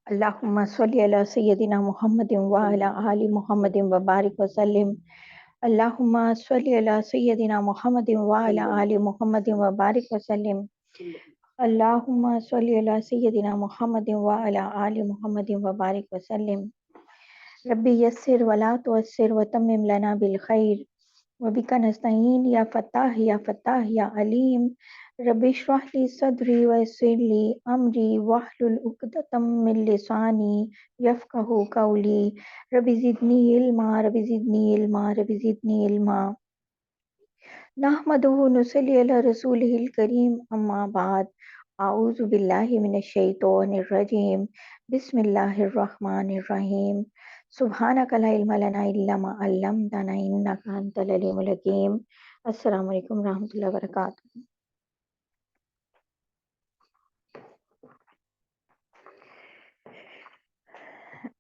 Allahumma salli ala sayyidina Muhammadin wa ala ali Muhammadin wa barik wa sallim. Allahumma salli ala sayyidina Muhammadin wa ala ali Muhammadin wa barik wa sallim. Allahumma salli ala sayyidina Muhammadin wa ala ali Muhammadin wa barik wa sallim. Rabbi yassir wa la tuassir wa tammim lana bil khair. Wa bika nasta'in ya Fattah ya Alim. Rabbi shrah li sadri wa yassir li amri wahlul uqdatam min lisani yafqahu qawli. Rabbi zidni ilma, Rabbi zidni ilma, Rabbi zidni ilma. Nahmaduhu nusalli ala rasulihil kareem amma ba'd. A'udhu billahi minash shaitonir rajim. Bismillahir rahmanir rahim. Subhanaka la ilma lana illa ma 'allamtana innaka antal alimul hakim. Assalamu alaikum warahmatullahi wabarakatuh.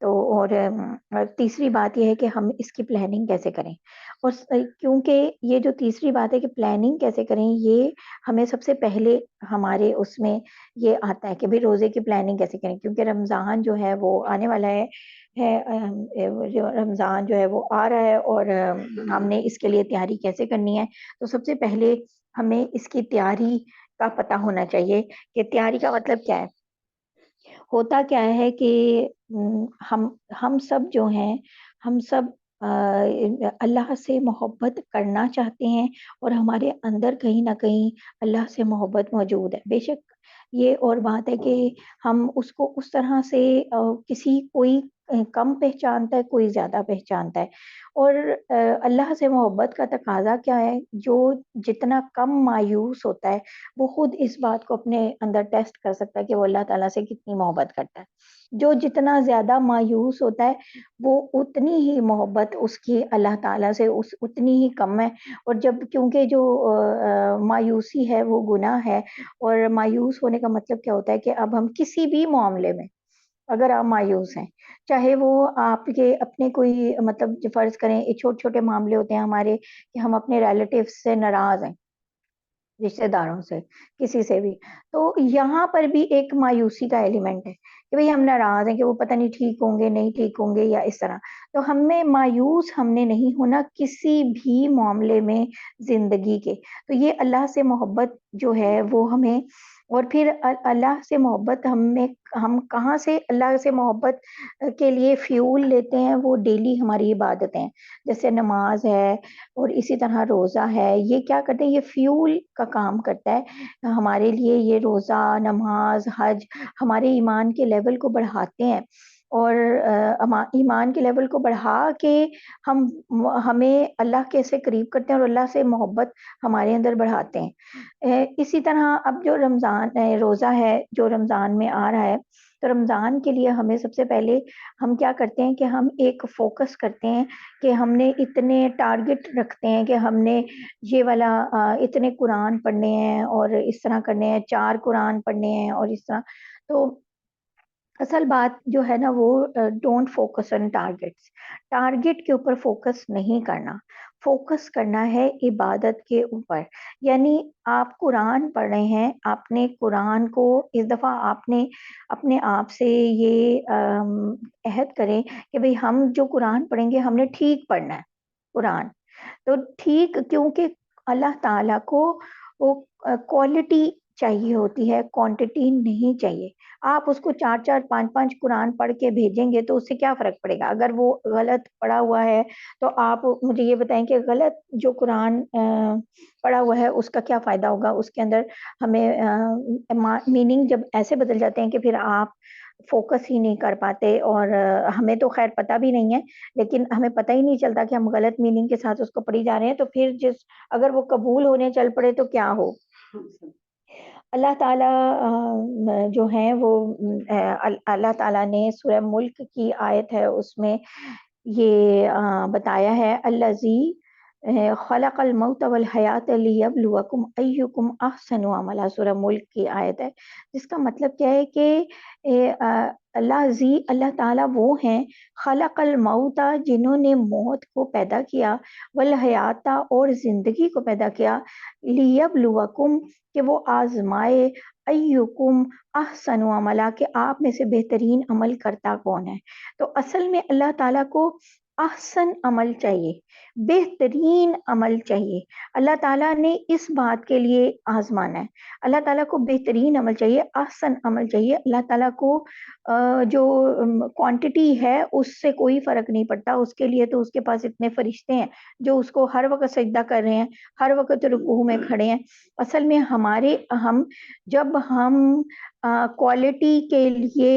تو اور تیسری بات یہ ہے کہ ہم اس کی planning کیسے کریں، اور کیونکہ یہ جو تیسری بات ہے کہ پلاننگ کیسے کریں، یہ ہمیں سب سے پہلے ہمارے اس میں یہ آتا ہے کہ بھئی روزے کی پلاننگ کیسے کریں، کیونکہ رمضان جو ہے وہ آنے والا جو رمضان جو ہے وہ آ رہا ہے، اور ہم نے اس کے لیے تیاری کیسے کرنی ہے۔ تو سب سے پہلے ہمیں اس کی تیاری کا پتہ ہونا چاہیے کہ تیاری کا مطلب کیا ہے۔ ہوتا کیا ہے کہ ہم سب جو ہیں، ہم سب اللہ سے محبت کرنا چاہتے ہیں، اور ہمارے اندر کہیں نہ کہیں اللہ سے محبت موجود ہے۔ بے شک یہ اور بات ہے کہ ہم اس کو اس طرح سے کوئی کم پہچانتا ہے، کوئی زیادہ پہچانتا ہے، اور اللہ سے محبت کا تقاضا کیا ہے، جو جتنا کم مایوس ہوتا ہے وہ خود اس بات کو اپنے اندر ٹیسٹ کر سکتا ہے کہ وہ اللہ تعالیٰ سے کتنی محبت کرتا ہے۔ جو جتنا زیادہ مایوس ہوتا ہے وہ اتنی ہی محبت اس کی اللہ تعالیٰ سے اتنی ہی کم ہے۔ اور جب کیونکہ جو مایوسی ہے وہ گناہ ہے، اور مایوس ہونے کا مطلب کیا ہوتا ہے کہ اب ہم کسی بھی معاملے میں اگر آپ مایوس ہیں، چاہے وہ آپ کے اپنے کوئی مطلب فرض کریں چھوٹے چھوٹے معاملے ہوتے ہیں ہمارے، کہ ہم اپنے ریلیٹیو سے ناراض ہیں، رشتہ داروں سے، کسی سے بھی، تو یہاں پر بھی ایک مایوسی کا ایلیمنٹ ہے کہ بھئی ہم ناراض ہیں کہ وہ پتہ نہیں ٹھیک ہوں گے نہیں ٹھیک ہوں گے یا اس طرح۔ تو ہمیں مایوس ہم نے نہیں ہونا کسی بھی معاملے میں زندگی کے۔ تو یہ اللہ سے محبت جو ہے وہ ہمیں، اور پھر اللہ سے محبت ہم کہاں سے اللہ سے محبت کے لیے فیول لیتے ہیں، وہ ڈیلی ہماری عبادتیں، جیسے نماز ہے اور اسی طرح روزہ ہے، یہ کیا کرتے ہیں، یہ فیول کا کام کرتا ہے ہمارے لیے۔ یہ روزہ، نماز، حج ہمارے ایمان کے لیول کو بڑھاتے ہیں، اور ایمان کے لیول کو بڑھا کے ہمیں اللہ کے سے قریب کرتے ہیں، اور اللہ سے محبت ہمارے اندر بڑھاتے ہیں۔ اسی طرح اب جو رمضان روزہ ہے جو رمضان میں آ رہا ہے، تو رمضان کے لیے ہمیں سب سے پہلے ہم کیا کرتے ہیں کہ ہم ایک فوکس کرتے ہیں کہ ہم نے اتنے ٹارگٹ رکھتے ہیں کہ ہم نے یہ والا اتنے قرآن پڑھنے ہیں، اور اس طرح کرنے ہیں، 4 قرآن پڑھنے ہیں، اور اس طرح۔ تو اصل بات جو ہے نا وہ don't focus on targets, target کے اوپر فوکس نہیں کرنا، فوکس کرنا ہے عبادت کے اوپر۔ یعنی آپ قرآن پڑھ رہے ہیں، آپ نے قرآن کو اس دفعہ آپ نے اپنے آپ سے یہ عہد کریں کہ بھئی ہم جو قرآن پڑھیں گے ہم نے ٹھیک پڑھنا ہے قرآن۔ تو ٹھیک، کیونکہ اللہ تعالیٰ کو وہ کوالٹی چاہیے ہوتی ہے، کوانٹٹی نہیں چاہیے۔ آپ اس کو 4 5 5 قرآن پڑھ کے بھیجیں گے تو اس سے کیا فرق پڑے گا؟ اگر وہ غلط پڑھا ہوا ہے تو آپ مجھے یہ بتائیں کہ غلط جو قرآن پڑھا ہوا ہے اس کا کیا فائدہ ہوگا؟ اس کے اندر ہمیں میننگ جب ایسے بدل جاتے ہیں کہ پھر آپ فوکس ہی نہیں کر پاتے، اور ہمیں تو خیر پتہ بھی نہیں ہے، لیکن ہمیں پتہ ہی نہیں چلتا کہ ہم غلط میننگ کے ساتھ اس کو پڑھی جا رہے ہیں، تو پھر اگر وہ قبول ہونے چل پڑے تو کیا ہو۔ اللہ تعالیٰ جو ہیں وہ اللہ تعالیٰ نے سورہ ملک کی آیت ہے اس میں یہ بتایا ہے، الذی خلق الموت والحیات لیبلوکم ایکم احسن عملا، سورہ ملک کی آیت ہے، جس کا مطلب کیا ہے کہ اللہ تعالیٰ وہ ہیں، خلق الموت جنہوں نے موت کو پیدا کیا، والحیات اور زندگی کو پیدا کیا، لیبلوکم کہ وہ آزمائے، ایکم احسن عملا کہ آپ میں سے بہترین عمل کرتا کون ہے۔ تو اصل میں اللہ تعالیٰ کو احسن عمل چاہیے، بہترین عمل چاہیے۔ اللہ تعالیٰ نے اس بات کے لیے آزمانا ہے، اللہ تعالیٰ کو بہترین عمل چاہیے، احسن عمل چاہیے۔ اللہ تعالیٰ کو جو کوانٹٹی ہے اس سے کوئی فرق نہیں پڑتا، اس کے لیے تو اس کے پاس اتنے فرشتے ہیں جو اس کو ہر وقت سجدہ کر رہے ہیں، ہر وقت رکوع میں کھڑے ہیں۔ اصل میں جب ہم کوالٹی کے لیے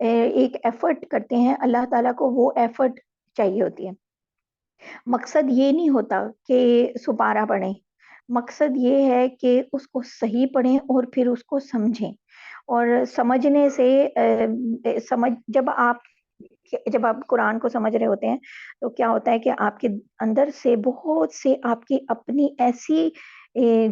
ایک ایفرٹ کرتے ہیں، اللہ تعالیٰ کو وہ ایفرٹ چاہیے ہوتی ہے۔ مقصد یہ نہیں ہوتا کہ سپارہ پڑھیں، مقصد یہ ہے کہ اس کو صحیح پڑھیں اور پھر اس کو سمجھیں، اور سمجھنے سے جب آپ قرآن کو سمجھ رہے ہوتے ہیں تو کیا ہوتا ہے کہ آپ کے اندر سے بہت سے آپ کی اپنی ایسی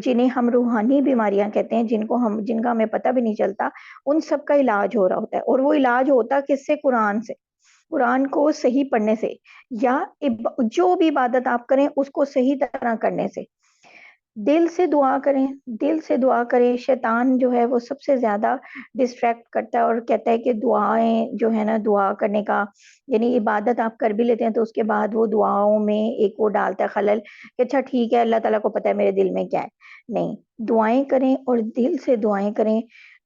جنہیں ہم روحانی بیماریاں کہتے ہیں، جن کا ہمیں پتہ بھی نہیں چلتا، ان سب کا علاج ہو رہا ہوتا ہے، اور وہ علاج ہوتا کس سے؟ قرآن سے۔ قرآن کو صحیح پڑھنے سے یا جو بھی عبادت آپ کریں اس کو صحیح طرح کرنے سے. دل سے دعا کریں، دل سے دعا کریں. شیطان جو ہے وہ سب سے زیادہ ڈسٹریکٹ کرتا ہے اور کہتا ہے کہ دعائیں جو ہے نا، دعا کرنے کا یعنی عبادت آپ کر بھی لیتے ہیں تو اس کے بعد وہ دعاؤں میں ایک وہ ڈالتا ہے خلل کہ اچھا ٹھیک ہے اللہ تعالیٰ کو پتہ ہے میرے دل میں کیا ہے. نہیں، دعائیں کریں اور دل سے دعائیں کریں.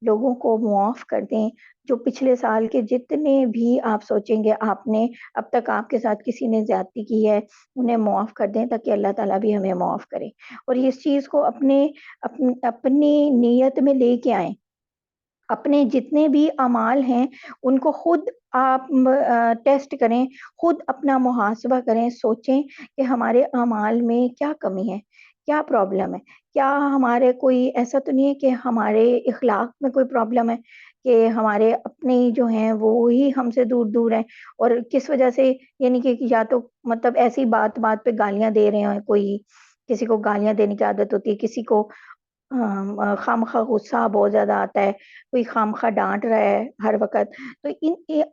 لوگوں کو معاف کر دیں. جو پچھلے سال کے جتنے بھی آپ سوچیں گے آپ نے اب تک آپ کے ساتھ کسی نے زیادتی کی ہے، انہیں معاف کر دیں تاکہ اللہ تعالیٰ بھی ہمیں معاف کرے. اور اس چیز کو اپنی نیت میں لے کے آئیں. اپنے جتنے بھی اعمال ہیں ان کو خود آپ ٹیسٹ کریں، خود اپنا محاسبہ کریں. سوچیں کہ ہمارے اعمال میں کیا کمی ہے، کیا پرابلم ہے. کیا ہمارے کوئی ایسا تو نہیں ہے کہ ہمارے اخلاق میں کوئی پرابلم ہے، کہ ہمارے اپنے جو ہیں وہی ہم سے دور دور ہیں اور کس وجہ سے، یعنی کہ یا تو مطلب ایسی بات بات پہ گالیاں دے رہے ہیں. کوئی کسی کو گالیاں دینے کی عادت ہوتی ہے، کسی کو خواہ غصہ بہت زیادہ آتا ہے، کوئی خواہ ڈانٹ رہا ہے ہر وقت. تو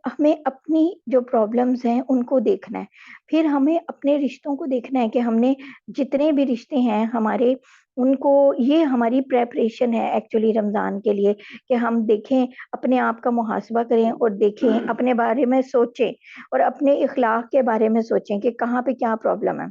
ہمیں اپنی جو پرابلمز ہیں ان کو دیکھنا ہے. پھر ہمیں اپنے رشتوں کو دیکھنا ہے کہ ہم نے جتنے بھی رشتے ہیں ہمارے، ان کو، یہ ہماری پریپریشن ہے ایکچولی رمضان کے لیے کہ ہم دیکھیں، اپنے آپ کا محاسبہ کریں اور دیکھیں، اپنے بارے میں سوچیں اور اپنے اخلاق کے بارے میں سوچیں کہ کہاں پہ کیا پرابلم ہے.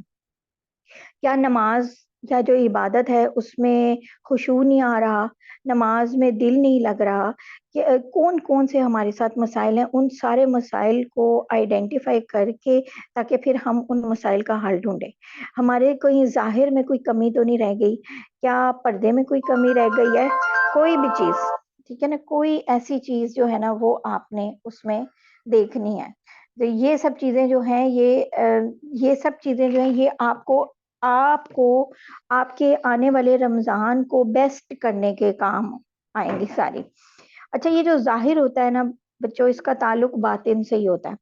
کیا نماز یا جو عبادت ہے اس میں خشوع نہیں آ رہا، نماز میں دل نہیں لگ رہا، کہ کون کون سے ہمارے ساتھ مسائل ہیں. ان سارے مسائل کو آئیڈینٹیفائی کر کے تاکہ پھر ہم ان مسائل کا حل ڈھونڈیں. ہمارے کوئی ظاہر میں کوئی کمی تو نہیں رہ گئی، کیا پردے میں کوئی کمی رہ گئی ہے، کوئی بھی چیز، ٹھیک ہے نا، کوئی ایسی چیز جو ہے نا وہ آپ نے اس میں دیکھنی ہے. تو یہ سب چیزیں جو ہیں، یہ سب چیزیں جو ہیں یہ آپ کو آپ کے آنے والے رمضان کو بیسٹ کرنے کے کام آئیں گی ساری. اچھا، یہ جو ظاہر ہوتا ہے نا بچوں، اس کا تعلق باطن سے ہی ہوتا ہے.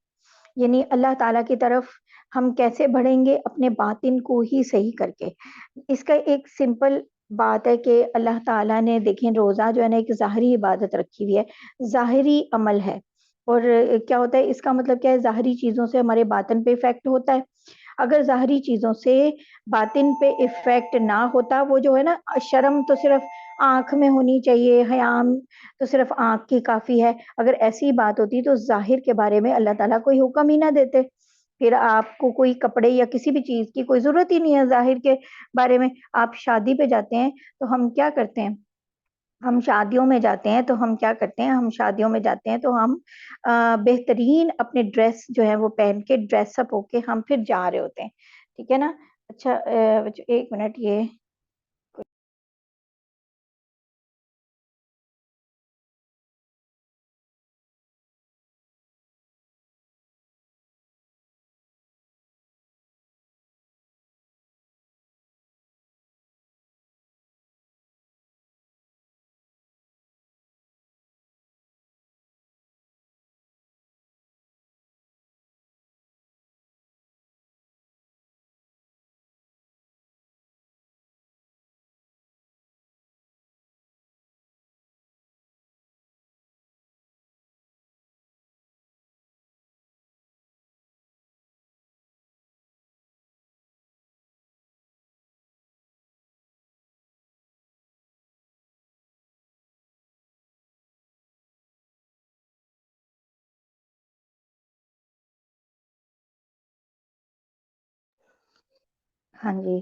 یعنی اللہ تعالیٰ کی طرف ہم کیسے بڑھیں گے؟ اپنے باطن کو ہی صحیح کر کے. اس کا ایک سمپل بات ہے کہ اللہ تعالیٰ نے، دیکھیں، روزہ جو ہے نا ایک ظاہری عبادت رکھی ہوئی ہے، ظاہری عمل ہے. اور کیا ہوتا ہے اس کا مطلب کیا ہے؟ ظاہری چیزوں سے ہمارے باطن پہ افیکٹ ہوتا ہے. اگر ظاہری چیزوں سے باطن پہ افیکٹ نہ ہوتا، وہ جو ہے نا، شرم تو صرف آنکھ میں ہونی چاہیے، حیا تو صرف آنکھ کی کافی ہے. اگر ایسی بات ہوتی تو ظاہر کے بارے میں اللہ تعالیٰ کوئی حکم ہی نہ دیتے. پھر آپ کو کوئی کپڑے یا کسی بھی چیز کی کوئی ضرورت ہی نہیں ہے ظاہر کے بارے میں. آپ شادی پہ جاتے ہیں تو ہم کیا کرتے ہیں؟ ہم شادیوں میں جاتے ہیں تو ہم کیا کرتے ہیں؟ ہم شادیوں میں جاتے ہیں تو ہم بہترین اپنے ڈریس جو ہے وہ پہن کے، ڈریس اپ ہو کے ہم پھر جا رہے ہوتے ہیں، ٹھیک ہے نا. اچھا ایک منٹ، یہ ہاں جی،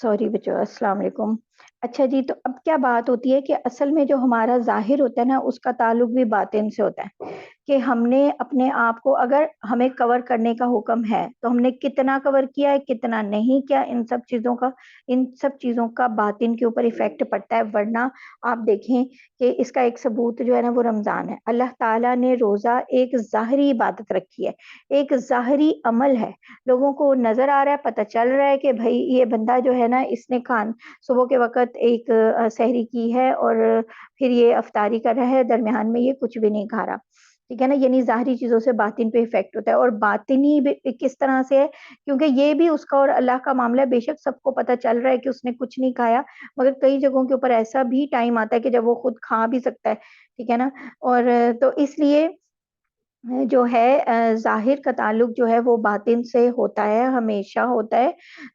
سوری بچوں، السلام علیکم. اچھا جی، تو اب کیا بات ہوتی ہے کہ اصل میں جو ہمارا ظاہر ہوتا ہے نا اس کا تعلق بھی باطن سے ہوتا ہے. کہ ہم نے اپنے آپ کو، اگر ہمیں کور کرنے کا حکم ہے تو ہم نے کتنا کور کیا ہے، کتنا نہیں کیا. ان سب چیزوں کا باطن کے اوپر ایفیکٹ پڑتا ہے. ورنہ آپ دیکھیں کہ اس کا ایک ثبوت جو ہے نا وہ رمضان ہے. اللہ تعالیٰ نے روزہ ایک ظاہری عبادت رکھی ہے، ایک ظاہری عمل ہے. لوگوں کو نظر آ رہا ہے، پتہ چل رہا ہے کہ بھائی یہ بندہ جو ہے نا اس نے صبح کے وقت ایک سحری کی ہے اور پھر یہ افطاری کر رہا ہے، درمیان میں یہ کچھ بھی نہیں کھا رہا، ٹھیک ہے نا. یعنی ظاہری چیزوں سے باطن پہ افیکٹ ہوتا ہے. اور باطنی کس طرح سے ہے؟ کیونکہ یہ بھی اس کا اور اللہ کا معاملہ ہے. بے شک سب کو پتہ چل رہا ہے کہ اس نے کچھ نہیں کھایا، مگر کئی جگہوں کے اوپر ایسا بھی ٹائم آتا ہے کہ جب وہ خود کھا بھی سکتا ہے، ٹھیک ہے نا. اور تو اس لیے جو ہے ظاہر کا تعلق جو ہے وہ باطن سے ہوتا ہے، ہمیشہ ہوتا ہے.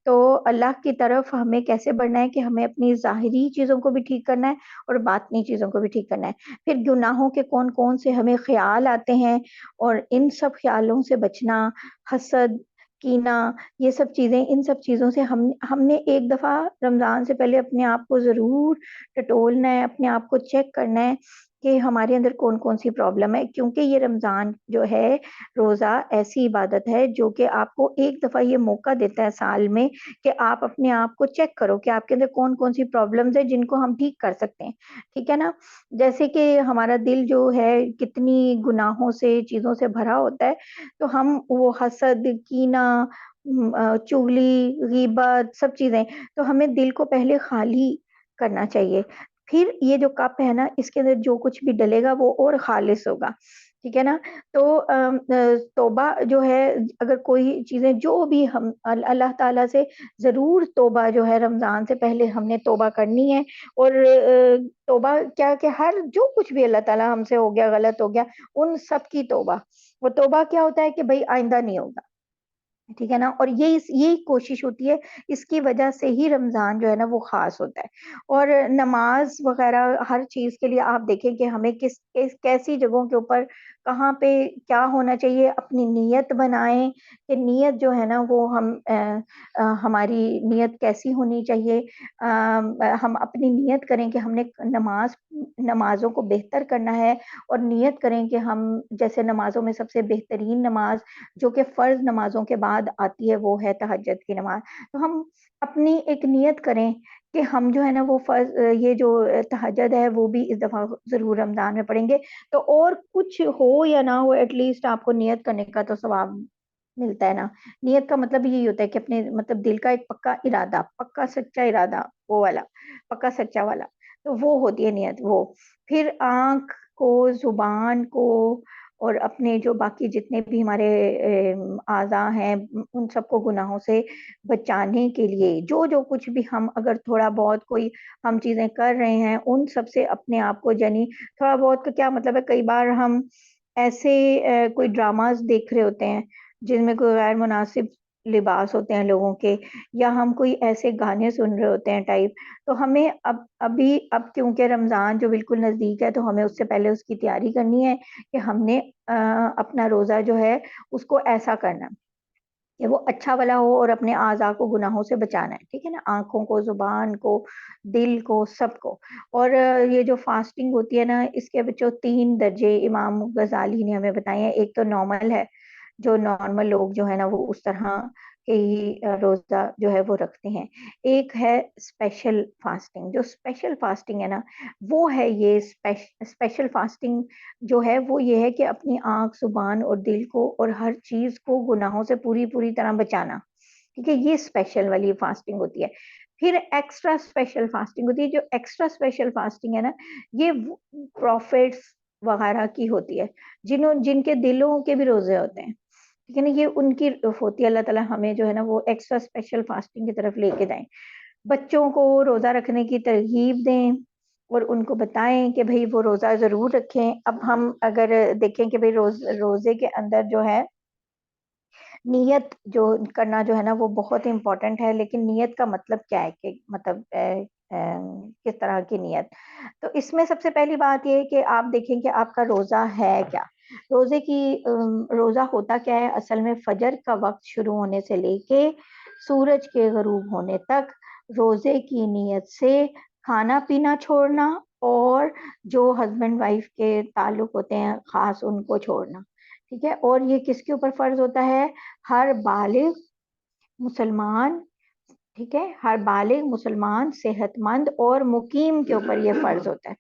تو اللہ کی طرف ہمیں کیسے بڑھنا ہے کہ ہمیں اپنی ظاہری چیزوں کو بھی ٹھیک کرنا ہے اور باطنی چیزوں کو بھی ٹھیک کرنا ہے. پھر گناہوں کے کون کون سے ہمیں خیال آتے ہیں، اور ان سب خیالوں سے بچنا، حسد، کینہ، یہ سب چیزیں، ان سب چیزوں سے ہم نے ایک دفعہ رمضان سے پہلے اپنے آپ کو ضرور ٹٹولنا ہے، اپنے آپ کو چیک کرنا ہے کہ ہمارے اندر کون کون سی پرابلم ہے. کیونکہ یہ رمضان جو ہے، روزہ ایسی عبادت ہے جو کہ آپ کو ایک دفعہ یہ موقع دیتا ہے سال میں کہ آپ اپنے آپ کو چیک کرو کہ آپ کے اندر کون کون سی پرابلمز ہیں جن کو ہم ٹھیک کر سکتے ہیں. ٹھیک ہے نا؟ جیسے کہ ہمارا دل جو ہے کتنی گناہوں سے، چیزوں سے بھرا ہوتا ہے، تو ہم وہ حسد، کینہ، چغلی، غیبت، سب چیزیں، تو ہمیں دل کو پہلے خالی کرنا چاہیے. پھر یہ جو کپ ہے نا، اس کے اندر جو کچھ بھی ڈلے گا وہ اور خالص ہوگا. ٹھیک ہے نا؟ تو توبہ جو ہے، اگر کوئی چیزیں جو بھی ہم اللہ تعالیٰ سے ضرور توبہ جو ہے رمضان سے پہلے ہم نے توبہ کرنی ہے. اور توبہ کیا کہ ہر جو کچھ بھی اللہ تعالیٰ ہم سے ہو گیا، غلط ہو گیا، ان سب کی توبہ. وہ توبہ کیا ہوتا ہے کہ بھائی آئندہ نہیں ہوگا. ٹھیک ہے نا؟ اور یہی کوشش ہوتی ہے، اس کی وجہ سے ہی رمضان جو ہے نا وہ خاص ہوتا ہے. اور نماز وغیرہ ہر چیز کے لیے آپ دیکھیں کہ ہمیں کیسی جگہوں کے اوپر کہاں پہ کیا ہونا چاہیے. اپنی نیت بنائیں کہ نیت جو ہے نا وہ ہماری نیت کیسی ہونی چاہیے. ہم اپنی نیت کریں کہ ہم نے نمازوں کو بہتر کرنا ہے، اور نیت کریں کہ ہم جیسے نمازوں میں سب سے بہترین نماز جو کہ فرض نمازوں کے بعد آتی ہے وہ ہے تہجد کی نماز. تو ہم اپنی ایک نیت کریں کہ ہم جو ہے نا وہ فرض، یہ جو تہجد ہے وہ بھی اس دفعہ ضرور رمضان میں پڑھیں گے. تو اور کچھ ہو یا نہ ہو، ایٹ لیسٹ آپ کو نیت کرنے کا تو ثواب ملتا ہے نا. نیت کا مطلب یہی ہوتا ہے کہ اپنے مطلب دل کا ایک پکا ارادہ، پکا سچا ارادہ، وہ والا پکا سچا والا، تو وہ ہوتی ہے نیت. وہ پھر آنکھ کو، زبان کو، اور اپنے جو باقی جتنے بھی ہمارے اعضاء ہیں ان سب کو گناہوں سے بچانے کے لیے جو جو کچھ بھی ہم اگر تھوڑا بہت کوئی ہم چیزیں کر رہے ہیں، ان سب سے اپنے آپ کو، یعنی تھوڑا بہت کا کیا مطلب ہے، کئی بار ہم ایسے کوئی ڈراماز دیکھ رہے ہوتے ہیں جن میں کوئی غیر مناسب لباس ہوتے ہیں لوگوں کے، یا ہم کوئی ایسے گانے سن رہے ہوتے ہیں ٹائپ. تو ہمیں اب کیونکہ رمضان جو بالکل نزدیک ہے، تو ہمیں اس سے پہلے اس کی تیاری کرنی ہے کہ ہم نے اپنا روزہ جو ہے اس کو ایسا کرنا کہ وہ اچھا والا ہو، اور اپنے اعضاء کو گناہوں سے بچانا ہے. ٹھیک ہے نا؟ آنکھوں کو، زبان کو، دل کو، سب کو. اور یہ جو فاسٹنگ ہوتی ہے نا، اس کے بچوں 3 درجے امام غزالی نے ہمیں بتائے ہیں. ایک تو نارمل ہے، جو نارمل لوگ جو ہے نا وہ اس طرح کے ہی روزہ جو ہے وہ رکھتے ہیں. ایک ہے اسپیشل فاسٹنگ. جو اسپیشل فاسٹنگ ہے نا، وہ ہے یہ اسپیشل فاسٹنگ جو ہے وہ یہ ہے کہ اپنی آنکھ، زبان اور دل کو اور ہر چیز کو گناہوں سے پوری طرح بچانا. ٹھیک ہے؟ یہ اسپیشل والی فاسٹنگ ہوتی ہے. پھر ایکسٹرا اسپیشل فاسٹنگ ہوتی ہے. جو ایکسٹرا اسپیشل فاسٹنگ ہے نا، یہ پروفیٹس وغیرہ کی ہوتی ہے، جن کے دلوں کے بھی روزے ہوتے ہیں. ٹھیک ہے نا؟ یہ ان کی ہوتی ہے. اللہ تعالیٰ ہمیں جو ہے نا وہ ایکسٹرا اسپیشل فاسٹنگ کی طرف لے کے جائیں. بچوں کو روزہ رکھنے کی ترغیب دیں اور ان کو بتائیں کہ بھئی وہ روزہ ضرور رکھیں. اب ہم اگر دیکھیں کہ بھئی روزے کے اندر جو ہے نیت جو کرنا جو ہے نا وہ بہت امپورٹنٹ ہے. لیکن نیت کا مطلب کیا ہے کہ مطلب کس طرح کی نیت؟ تو اس میں سب سے پہلی بات یہ ہے کہ آپ دیکھیں کہ آپ کا روزہ ہے کیا. روزہ ہوتا کیا ہے اصل میں؟ فجر کا وقت شروع ہونے سے لے کے سورج کے غروب ہونے تک روزے کی نیت سے کھانا پینا چھوڑنا، اور جو ہسبینڈ وائف کے تعلق ہوتے ہیں خاص ان کو چھوڑنا. ٹھیک ہے؟ اور یہ کس کے اوپر فرض ہوتا ہے؟ ہر بالغ مسلمان. ٹھیک ہے؟ ہر بالغ مسلمان، صحت مند اور مقیم کے اوپر یہ فرض ہوتا ہے.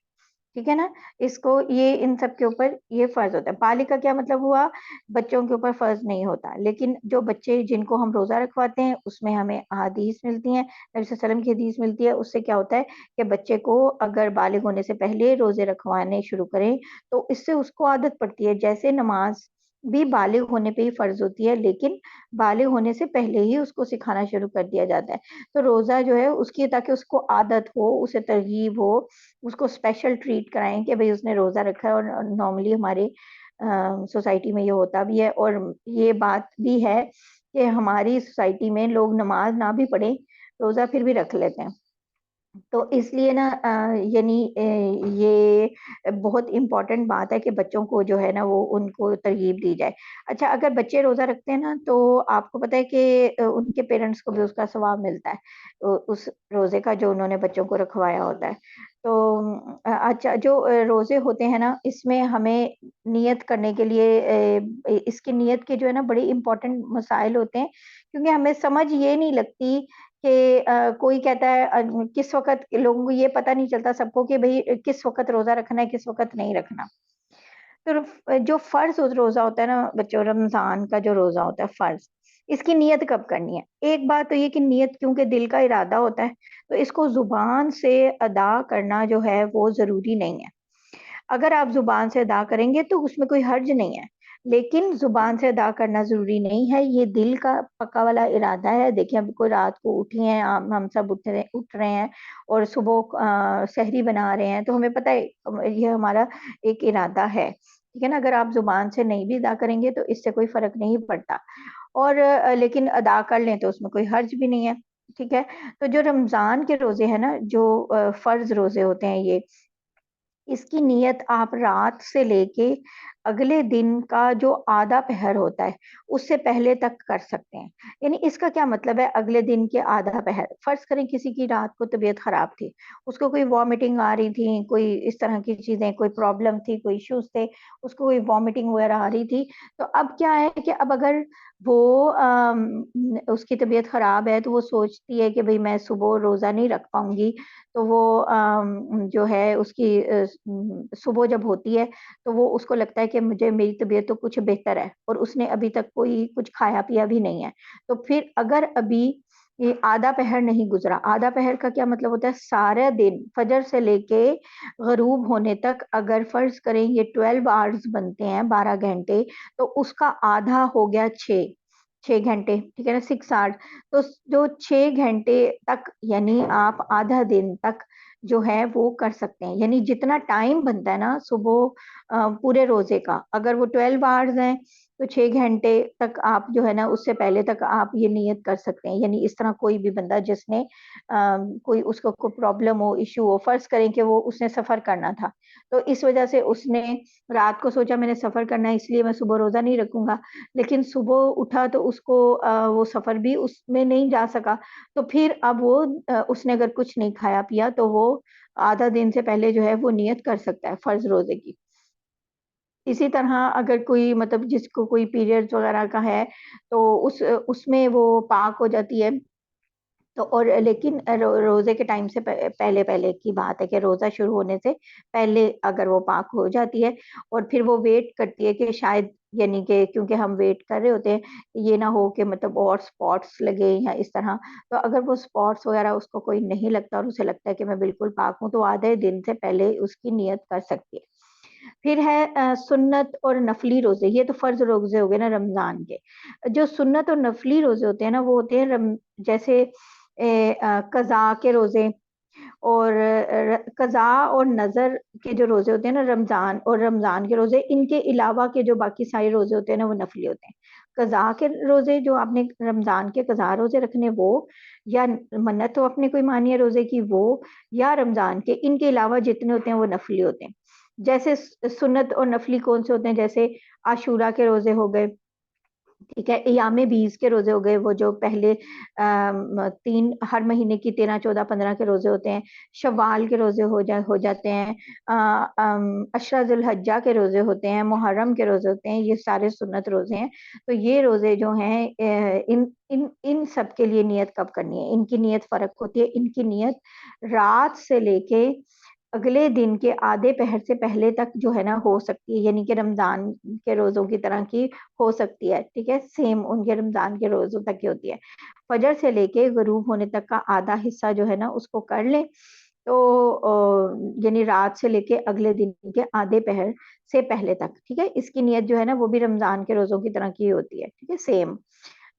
ٹھیک ہے نا؟ اس کو یہ ان سب کے اوپر یہ فرض ہوتا ہے. بالغ کا کیا مطلب ہوا؟ بچوں کے اوپر فرض نہیں ہوتا. لیکن جو بچے جن کو ہم روزہ رکھواتے ہیں اس میں ہمیں احادیث ملتی ہیں، نبی صلی اللہ علیہ وسلم کی حدیث ملتی ہے. اس سے کیا ہوتا ہے کہ بچے کو اگر بالغ ہونے سے پہلے روزے رکھوانے شروع کریں تو اس سے اس کو عادت پڑتی ہے. جیسے نماز بھی بالغ ہونے پہ ہی فرض ہوتی ہے، لیکن بالغ ہونے سے پہلے ہی اس کو سکھانا شروع کر دیا جاتا ہے. تو روزہ جو ہے اس کی، تاکہ اس کو عادت ہو، اسے ترغیب ہو، اس کو اسپیشل ٹریٹ کرائیں کہ بھئی اس نے روزہ رکھا ہے. اور نارملی ہمارے سوسائٹی میں یہ ہوتا بھی ہے، اور یہ بات بھی ہے کہ ہماری سوسائٹی میں لوگ نماز نہ بھی پڑھیں روزہ پھر بھی رکھ لیتے ہیں. تو اس لیے نا یعنی یہ بہت امپورٹنٹ بات ہے کہ بچوں کو جو ہے نا وہ ان کو ترغیب دی جائے. اچھا، اگر بچے روزہ رکھتے ہیں نا تو آپ کو پتہ ہے کہ ان کے پیرنٹس کو بھی اس کا ثواب ملتا ہے، اس روزے کا جو انہوں نے بچوں کو رکھوایا ہوتا ہے. تو اچھا، جو روزے ہوتے ہیں نا اس میں ہمیں نیت کرنے کے لیے اس کی نیت کے جو ہے نا بڑے امپورٹنٹ مسائل ہوتے ہیں، کیونکہ ہمیں سمجھ یہ نہیں لگتی کہ کوئی کہتا ہے کس وقت، لوگوں کو یہ پتہ نہیں چلتا سب کو کہ بھئی کس وقت روزہ رکھنا ہے کس وقت نہیں رکھنا. تو جو فرض روزہ ہوتا ہے نا بچوں، رمضان کا جو روزہ ہوتا ہے فرض، اس کی نیت کب کرنی ہے؟ ایک بات تو یہ کہ نیت کیونکہ دل کا ارادہ ہوتا ہے تو اس کو زبان سے ادا کرنا جو ہے وہ ضروری نہیں ہے. اگر آپ زبان سے ادا کریں گے تو اس میں کوئی حرج نہیں ہے، لیکن زبان سے ادا کرنا ضروری نہیں ہے، یہ دل کا پکا والا ارادہ ہے. دیکھیں اب کوئی رات کو اٹھی ہیں، ہم سب اٹھ رہے ہیں اور صبح سحری بنا رہے ہیں، تو ہمیں پتہ ہے یہ ہمارا ایک ارادہ ہے، ٹھیک ہے نا. اگر آپ زبان سے نہیں بھی ادا کریں گے تو اس سے کوئی فرق نہیں پڑتا، اور لیکن ادا کر لیں تو اس میں کوئی حرج بھی نہیں ہے، ٹھیک ہے. تو جو رمضان کے روزے ہیں نا، جو فرض روزے ہوتے ہیں، یہ اس کی نیت آپ رات سے لے کے اگلے دن کا جو آدھا پہر ہوتا ہے اس سے پہلے تک کر سکتے ہیں. یعنی اس کا کیا مطلب ہے؟ اگلے دن کے آدھا پہر، فرض کریں کسی کی رات کو طبیعت خراب تھی، اس کو کوئی وامٹنگ آ رہی تھی، کوئی اس طرح کی چیزیں، کوئی پرابلم تھی، کوئی ایشوز تھے، اس کو کوئی وامٹنگ وغیرہ آ رہی تھی. تو اب کیا ہے کہ اب اگر وہ اس کی طبیعت خراب ہے تو وہ سوچتی ہے کہ بھئی میں صبح روزہ نہیں رکھ پاؤں گی، تو وہ جو ہے اس کی صبح جب ہوتی ہے تو وہ اس کو لگتا ہے کہ مجھے میری طبیعت تو کچھ بہتر ہے، اور اس نے ابھی تک کوئی کچھ کھایا پیا بھی نہیں ہے. تو پھر اگر ابھی یہ آدھا پہر نہیں گزرا، آدھا پہر کا کیا مطلب ہوتا ہے؟ سارا دن فجر سے لے کے غروب ہونے تک، اگر فرض کریں یہ 12 آورز بنتے ہیں، 12 گھنٹے، تو اس کا آدھا ہو گیا 6 گھنٹے، ٹھیک ہے نا، 6 آورز. تو جو 6 گھنٹے تک یعنی آپ آدھا دن تک جو ہے وہ کر سکتے ہیں. یعنی جتنا ٹائم بنتا ہے نا صبح پورے روزے کا، اگر وہ 12 آورز ہیں تو 6 گھنٹے تک آپ جو ہے نا اس سے پہلے تک آپ یہ نیت کر سکتے ہیں. یعنی اس طرح کوئی بھی بندہ جس نے کوئی اس کو کوئی پرابلم ہو، ایشو ہو، فرض کریں کہ وہ اس نے سفر کرنا تھا، تو اس وجہ سے اس نے رات کو سوچا میں نے سفر کرنا ہے اس لیے میں صبح روزہ نہیں رکھوں گا، لیکن صبح اٹھا تو اس کو وہ سفر بھی اس میں نہیں جا سکا، تو پھر اب وہ اس نے اگر کچھ نہیں کھایا پیا تو وہ آدھا دن سے پہلے جو ہے وہ نیت کر سکتا ہے فرض روزے کی. اسی طرح اگر کوئی مطلب جس کو کوئی پیریڈز وغیرہ کا ہے تو اس میں وہ پاک ہو جاتی ہے. تو اور لیکن روزے کے ٹائم سے پہلے پہلے کی بات ہے کہ روزہ شروع ہونے سے پہلے اگر وہ پاک ہو جاتی ہے، اور پھر وہ ویٹ کرتی ہے کہ شاید، یعنی کہ کیونکہ ہم ویٹ کر رہے ہوتے ہیں یہ نہ ہو کہ مطلب اور سپاٹس لگے یا اس طرح، تو اگر وہ سپاٹس وغیرہ اس کو کوئی نہیں لگتا اور اسے لگتا ہے کہ میں بالکل پاک ہوں، تو آدھے دن سے پہلے اس کی نیت کر سکتی ہے. پھر ہے سنت اور نفلی روزے. یہ تو فرض روزے ہو گئے نا رمضان کے. جو سنت اور نفلی روزے ہوتے ہیں نا وہ ہوتے ہیں جیسے قضاء کے روزے، اور قضاء اور نظر کے جو روزے ہوتے ہیں نا رمضان کے روزے، ان کے علاوہ کے جو باقی سارے روزے ہوتے ہیں نا وہ نفلی ہوتے ہیں. قضاء کے روزے جو آپ نے رمضان کے قضاء روزے رکھنے وہ، یا منت تو اپنے کوئی مانی ہے روزے کی وہ، یا رمضان کے، ان کے علاوہ جتنے ہوتے ہیں وہ نفلی ہوتے ہیں. جیسے سنت اور نفلی کون سے ہوتے ہیں؟ جیسے عاشورہ کے روزے ہو گئے، ٹھیک ہے، ایام 20 کے روزے ہو گئے، وہ جو پہلے 3 ہر مہینے کی 13 14 15 کے روزے ہوتے ہیں. شوال کے روزے ہو جاتے ہیں، عشرہ ذی الحجہ کے روزے ہوتے ہیں، محرم کے روزے ہوتے ہیں، یہ سارے سنت روزے ہیں. تو یہ روزے جو ہیں ان سب کے لیے نیت کب کرنی ہے؟ ان کی نیت فرق ہوتی ہے. ان کی نیت رات سے لے کے اگلے دن کے آدھے پہر سے پہلے تک جو ہے نا ہو سکتی ہے، یعنی کہ رمضان کے روزوں کی طرح کی ہو سکتی ہے، ٹھیک ہے، سیم ان کے رمضان کے روزوں تک کی ہوتی ہے. فجر سے لے کے غروب ہونے تک کا آدھا حصہ جو ہے نا اس کو کر لیں، تو یعنی رات سے لے کے اگلے دن کے آدھے پہر سے پہلے تک، ٹھیک ہے. اس کی نیت جو ہے نا وہ بھی رمضان کے روزوں کی طرح کی ہوتی ہے، ٹھیک ہے، سیم.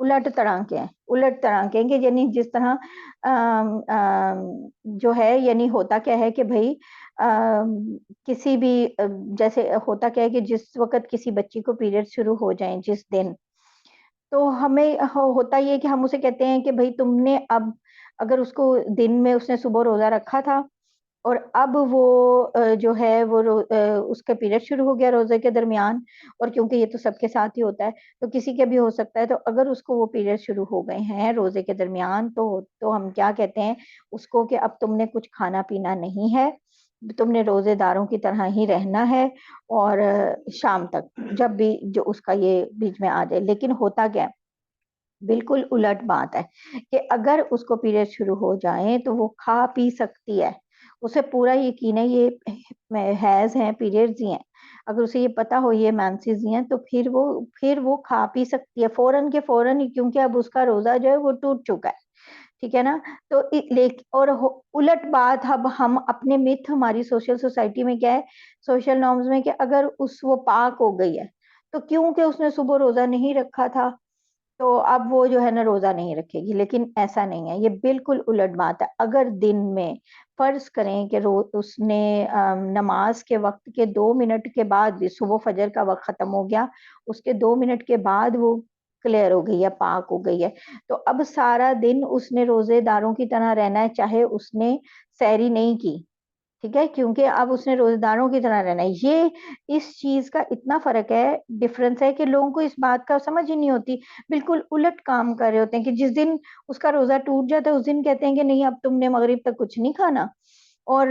الٹ طرح کے ہیں، الٹ طرح کے ہیں کہ یعنی جس طرح جو ہے یعنی ہوتا کیا ہے کہ بھائی کسی بھی جیسے ہوتا کیا ہے کہ جس وقت کسی بچی کو پیریڈ شروع ہو جائیں جس دن، تو ہمیں ہوتا یہ کہ ہم اسے کہتے ہیں کہ بھائی تم نے اب اگر اس کو دن میں اس نے صبح روزہ رکھا تھا اور اب وہ جو ہے وہ اس کا پیریڈ شروع ہو گیا روزے کے درمیان، اور کیونکہ یہ تو سب کے ساتھ ہی ہوتا ہے تو کسی کے بھی ہو سکتا ہے، تو اگر اس کو وہ پیریڈ شروع ہو گئے ہیں روزے کے درمیان تو ہم کیا کہتے ہیں اس کو کہ اب تم نے کچھ کھانا پینا نہیں ہے، تم نے روزے داروں کی طرح ہی رہنا ہے، اور شام تک جب بھی جو اس کا یہ بیچ میں آ جائے۔ لیکن ہوتا کیا ہے، بالکل الٹ بات ہے کہ اگر اس کو پیریڈ شروع ہو جائیں تو وہ کھا پی سکتی ہے، اسے پورا یقین ہے یہ حیض ہیں، پیریڈز ہی ہیں، اگر اسے یہ پتا ہو یہ مینسز ہی ہیں تو پھر وہ کھا پی سکتی ہے فوراً کے فوراً ہی، کیونکہ اب اس کا روزہ جو ہے وہ ٹوٹ چکا ہے، ٹھیک ہے نا۔ تو اور الٹ بات اب ہم اپنے متھ ہماری سوشل سوسائٹی میں کیا ہے، سوشل نارمز میں، کہ اگر وہ پاک ہو گئی ہے تو کیونکہ اس نے صبح روزہ نہیں رکھا تھا تو اب وہ جو ہے نا روزہ نہیں رکھے گی، لیکن ایسا نہیں ہے، یہ بالکل الٹ بات ہے۔ اگر دن میں فرض کریں کہ اس نے نماز کے وقت کے 2 منٹ کے بعد بھی، صبح فجر کا وقت ختم ہو گیا، اس کے 2 منٹ کے بعد وہ کلیئر ہو گئی ہے، پاک ہو گئی ہے، تو اب سارا دن اس نے روزے داروں کی طرح رہنا ہے، چاہے اس نے سحری نہیں کی، ٹھیک ہے، کیونکہ اب اس نے روزے داروں کی طرح رہنا ہے۔ یہ اس چیز کا اتنا فرق ہے، ڈفرنس ہے کہ لوگوں کو اس بات کا سمجھ ہی نہیں ہوتی، بالکل الٹ کام کر رہے ہوتے ہیں کہ جس دن اس کا روزہ ٹوٹ جاتا ہے اس دن کہتے ہیں کہ نہیں اب تم نے مغرب تک کچھ نہیں کھانا، اور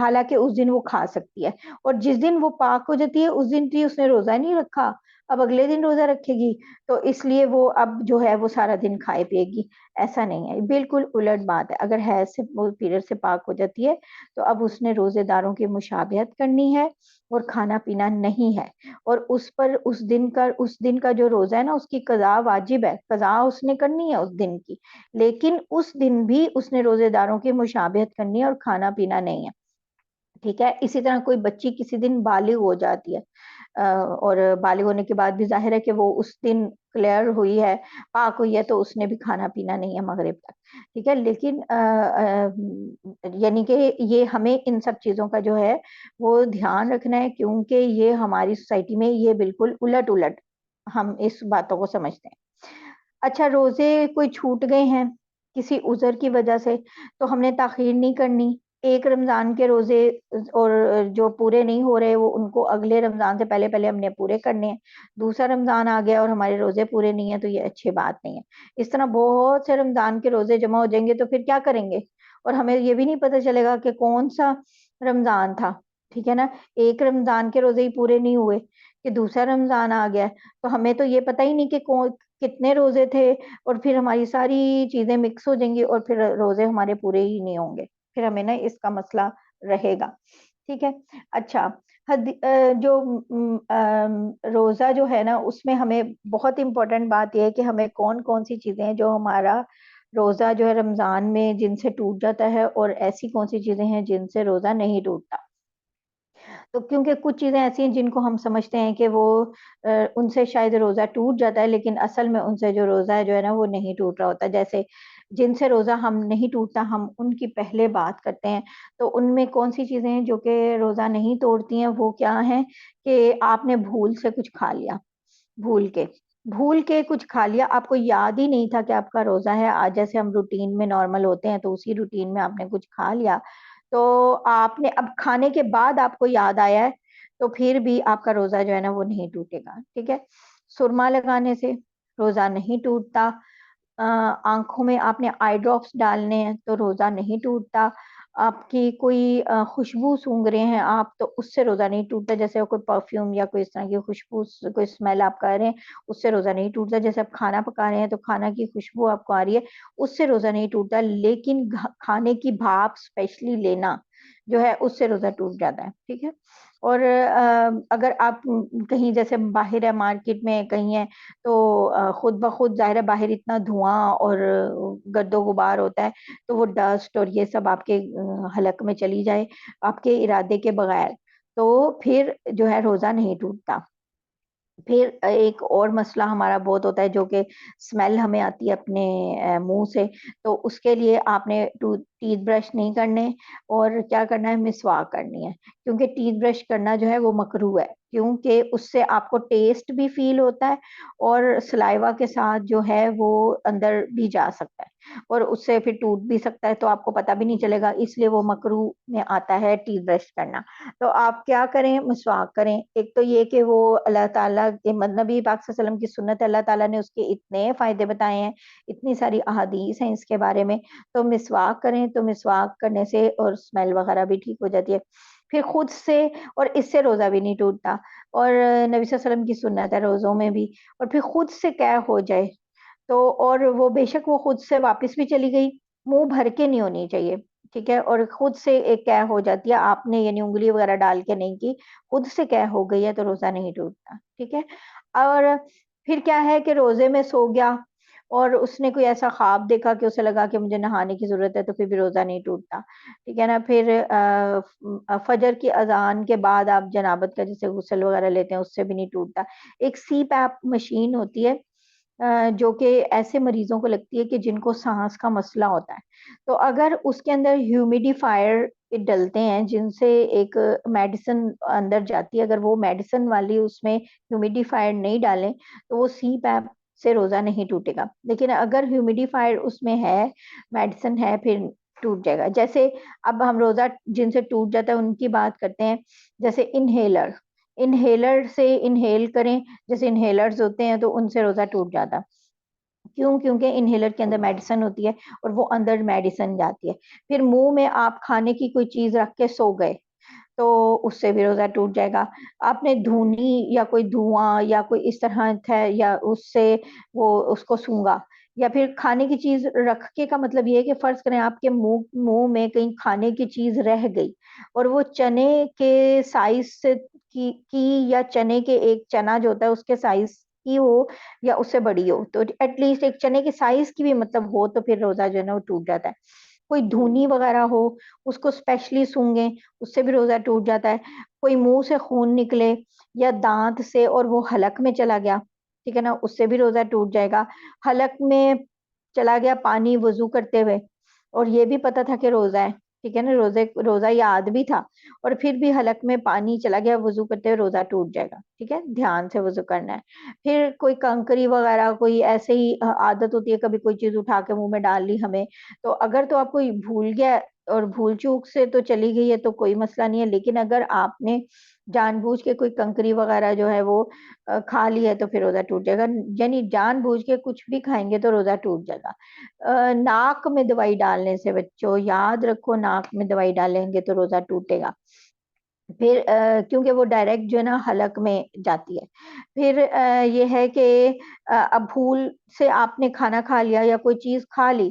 حالانکہ اس دن وہ کھا سکتی ہے، اور جس دن وہ پاک ہو جاتی ہے اس دن بھی اس نے روزہ نہیں رکھا، اب اگلے دن روزہ رکھے گی، تو اس لیے وہ اب جو ہے وہ سارا دن کھائے پیے گی۔ ایسا نہیں ہے، بالکل الٹ بات ہے۔ اگر حیض سے پیریڈ سے پاک ہو جاتی ہے تو اب اس نے روزے داروں کی مشابہت کرنی ہے اور کھانا پینا نہیں ہے، اور اس پر اس دن کا جو روزہ ہے نا اس کی قضا واجب ہے، قضا اس نے کرنی ہے اس دن کی، لیکن اس دن بھی اس نے روزے داروں کی مشابہت کرنی ہے اور کھانا پینا نہیں ہے، ٹھیک ہے۔ اسی طرح کوئی بچی کسی دن بالغ ہو جاتی ہے، اور بالغ ہونے کے بعد بھی ظاہر ہے کہ وہ اس دن کلیئر ہوئی ہے، پاک ہوئی ہے، تو اس نے بھی کھانا پینا نہیں ہے مغرب تک، ٹھیک ہے۔ لیکن یعنی کہ یہ ہمیں ان سب چیزوں کا جو ہے وہ دھیان رکھنا ہے، کیونکہ یہ ہماری سوسائٹی میں یہ بالکل الٹ الٹ ہم اس باتوں کو سمجھتے ہیں۔ اچھا، روزے کوئی چھوٹ گئے ہیں کسی عذر کی وجہ سے تو ہم نے تاخیر نہیں کرنی، ایک رمضان کے روزے اور جو پورے نہیں ہو رہے وہ ان کو اگلے رمضان سے پہلے پہلے ہم نے پورے کرنے ہیں، دوسرا رمضان آ گیا اور ہمارے روزے پورے نہیں ہیں تو یہ اچھی بات نہیں ہے۔ اس طرح بہت سے رمضان کے روزے جمع ہو جائیں گے تو پھر کیا کریں گے، اور ہمیں یہ بھی نہیں پتہ چلے گا کہ کون سا رمضان تھا، ٹھیک ہے نا۔ ایک رمضان کے روزے ہی پورے نہیں ہوئے کہ دوسرا رمضان آ گیا تو ہمیں تو یہ پتہ ہی نہیں کہ کتنے روزے تھے، اور پھر ہماری ساری چیزیں مکس ہو جائیں گی اور پھر روزے ہمارے پورے ہی نہیں ہوں گے، پھر ہمیں نا اس کا مسئلہ رہے گا، ٹھیک ہے۔ اچھا، جو روزہ جو ہے نا اس میں ہمیں بہت امپورٹنٹ بات یہ ہے کہ ہمیں کون کون سی چیزیں ہیں جو ہمارا روزہ جو ہے رمضان میں جن سے ٹوٹ جاتا ہے، اور ایسی کون سی چیزیں ہیں جن سے روزہ نہیں ٹوٹتا۔ تو کیونکہ کچھ چیزیں ایسی ہیں جن کو ہم سمجھتے ہیں کہ وہ ان سے شاید روزہ ٹوٹ جاتا ہے، لیکن اصل میں ان سے جو روزہ ہے جو ہے نا وہ نہیں ٹوٹ رہا ہوتا، جیسے جن سے روزہ ہم نہیں ٹوٹتا ہم ان کی پہلے بات کرتے ہیں۔ تو ان میں کون سی چیزیں ہیں جو کہ روزہ نہیں توڑتی ہیں، وہ کیا ہیں کہ آپ نے بھول سے کچھ کھا لیا، بھول کے کچھ کھا لیا، آپ کو یاد ہی نہیں تھا کہ آپ کا روزہ ہے، آج جیسے ہم روٹین میں نارمل ہوتے ہیں تو اسی روٹین میں آپ نے کچھ کھا لیا، تو آپ نے اب کھانے کے بعد آپ کو یاد آیا ہے تو پھر بھی آپ کا روزہ جو ہے نا وہ نہیں ٹوٹے گا، ٹھیک ہے۔ سرما لگانے سے روزہ نہیں ٹوٹتا، آنکھوں میں آپ نے آئی ڈراپس ڈالنے ہیں تو روزہ نہیں ٹوٹتا، آپ کی کوئی خوشبو سونگھ رہے ہیں آپ تو اس سے روزہ نہیں ٹوٹتا، جیسے کوئی پرفیوم یا کوئی اس طرح کی خوشبو، کوئی اسمیل آپ کر رہے ہیں اس سے روزہ نہیں ٹوٹتا، جیسے آپ کھانا پکا رہے ہیں تو کھانا کی خوشبو آپ کو آ رہی ہے اس سے روزہ نہیں ٹوٹتا، لیکن کھانے کی بھاپ اسپیشلی لینا جو ہے اس سے روزہ ٹوٹ جاتا ہے، ٹھیک ہے۔ اور اگر آپ کہیں جیسے باہر ہے مارکیٹ میں کہیں ہیں تو خود بخود ظاہر ہے باہر اتنا دھواں اور گرد و غبار ہوتا ہے تو وہ ڈسٹ اور یہ سب آپ کے حلق میں چلی جائے آپ کے ارادے کے بغیر تو پھر جو ہے روزہ نہیں ٹوٹتا۔ پھر ایک اور مسئلہ ہمارا بہت ہوتا ہے جو کہ اسمیل ہمیں آتی ہے اپنے منہ سے، تو اس کے لیے آپ نے ٹیتھ برش نہیں کرنے، اور کیا کرنا ہے، مسواک کرنی ہے، کیونکہ ٹیتھ برش کرنا جو ہے وہ مکروہ ہے، کیونکہ اس سے آپ کو ٹیسٹ بھی فیل ہوتا ہے اور سلائیوا کے ساتھ جو ہے وہ اندر بھی جا سکتا ہے اور اس سے پھر ٹوٹ بھی سکتا ہے، تو آپ کو پتہ بھی نہیں چلے گا، اس لیے وہ مکروہ میں آتا ہے ٹیتھ برش کرنا۔ تو آپ کیا کریں، مسواک کریں۔ ایک تو یہ کہ وہ اللہ تعالیٰ کے نبی پاک صلی اللہ علیہ وسلم کی سنت، اللہ تعالیٰ نے اس کے اتنے فائدے بتائے ہیں، اتنی ساری احادیث ہیں اس کے بارے میں، تو مسواک کریں، تو مسواک کرنے سے اور اسمیل وغیرہ بھی ٹھیک ہو جاتی ہے۔ پھر خود سے، اور اس سے روزہ بھی نہیں ٹوٹتا، اور نبی صلی اللہ علیہ وسلم کی سنت ہے روزوں میں بھی، اور پھر خود سے قے ہو جائے تو، اور وہ بے شک وہ خود سے واپس بھی چلی گئی، منہ بھر کے نہیں ہونی چاہیے، ٹھیک ہے، اور خود سے ایک قے ہو جاتی ہے، آپ نے یعنی انگلی وغیرہ ڈال کے نہیں کی، خود سے قے ہو گئی ہے تو روزہ نہیں ٹوٹتا، ٹھیک ہے۔ اور پھر کیا ہے کہ روزے میں سو گیا اور اس نے کوئی ایسا خواب دیکھا کہ اسے لگا کہ مجھے نہانے کی ضرورت ہے، تو پھر بھی روزہ نہیں ٹوٹتا، ٹھیک ہے نا۔ پھر فجر کی اذان کے بعد آپ جنابت کا جیسے غسل وغیرہ لیتے ہیں، اس سے بھی نہیں ٹوٹتا۔ ایک سی پیپ مشین ہوتی ہے جو کہ ایسے مریضوں کو لگتی ہے کہ جن کو سانس کا مسئلہ ہوتا ہے، تو اگر اس کے اندر ہیومیڈیفائر ڈلتے ہیں جن سے ایک میڈیسن اندر جاتی ہے، اگر وہ میڈیسن والی اس میں ہیومیڈیفائر نہیں ڈالیں تو وہ سی پیپ سے روزہ نہیں ٹوٹے گا، لیکن اگر ہیومیڈیفائر اس میں ہے، میڈیسن ہے، پھر ٹوٹ جائے گا۔ جیسے اب ہم روزہ جن سے ٹوٹ جاتا ہے ان کی بات کرتے ہیں، جیسے انہیلر، انہیلر سے انہیل کریں، جیسے انہیلرز ہوتے ہیں تو ان سے روزہ ٹوٹ جاتا، کیوں؟ کیونکہ انہیلر کے اندر میڈیسن ہوتی ہے اور وہ اندر میڈیسن جاتی ہے۔ پھر منہ میں آپ کھانے کی کوئی چیز رکھ کے سو گئے تو اس سے بھی روزہ ٹوٹ جائے گا۔ آپ نے دھونی یا کوئی دھواں یا کوئی اس طرح ہے یا اس سے وہ اس کو سونگا، یا پھر کھانے کی چیز رکھ کے کا مطلب یہ ہے کہ فرض کریں آپ کے منہ میں کہیں کھانے کی چیز رہ گئی اور وہ چنے کے سائز سے کی یا چنے کے ایک چنا جو ہوتا ہے اس کے سائز کی ہو یا اس سے بڑی ہو، تو ایٹ لیسٹ ایک چنے کے سائز کی بھی مطلب ہو تو پھر روزہ جو ہے نا وہ ٹوٹ جاتا ہے۔ کوئی دھونی وغیرہ ہو اس کو اسپیشلی سونگیں، اس سے بھی روزہ ٹوٹ جاتا ہے۔ کوئی منہ سے خون نکلے یا دانت سے اور وہ حلق میں چلا گیا، ٹھیک ہے نا، اس سے بھی روزہ ٹوٹ جائے گا۔ حلق میں چلا گیا پانی وضو کرتے ہوئے اور یہ بھی پتا تھا کہ روزہ ہے، ٹھیک ہے نا، روزہ یاد بھی تھا اور پھر بھی حلق میں پانی چلا گیا وضو کرتے ہوئے، روزہ ٹوٹ جائے گا، ٹھیک ہے، دھیان سے وضو کرنا ہے۔ پھر کوئی کنکری وغیرہ، کوئی ایسے ہی عادت ہوتی ہے کبھی کوئی چیز اٹھا کے منہ میں ڈال لی ہمیں، تو اگر تو آپ کو بھول گیا اور بھول چوک سے تو چلی گئی ہے تو کوئی مسئلہ نہیں ہے، لیکن اگر آپ نے جان بوجھ کے کوئی کنکری وغیرہ جو ہے وہ کھا لی ہے تو پھر روزہ ٹوٹ جائے گا، یعنی جان بوجھ کے کچھ بھی کھائیں گے تو روزہ ٹوٹ جائے گا۔ ناک میں دوائی ڈالنے سے، بچوں یاد رکھو، ناک میں دوائی ڈالیں گے تو روزہ ٹوٹے گا، پھر کیونکہ وہ ڈائریکٹ جو ہے نا حلق میں جاتی ہے۔ پھر یہ ہے کہ اب بھول سے آپ نے کھانا کھا لیا یا کوئی چیز کھا لی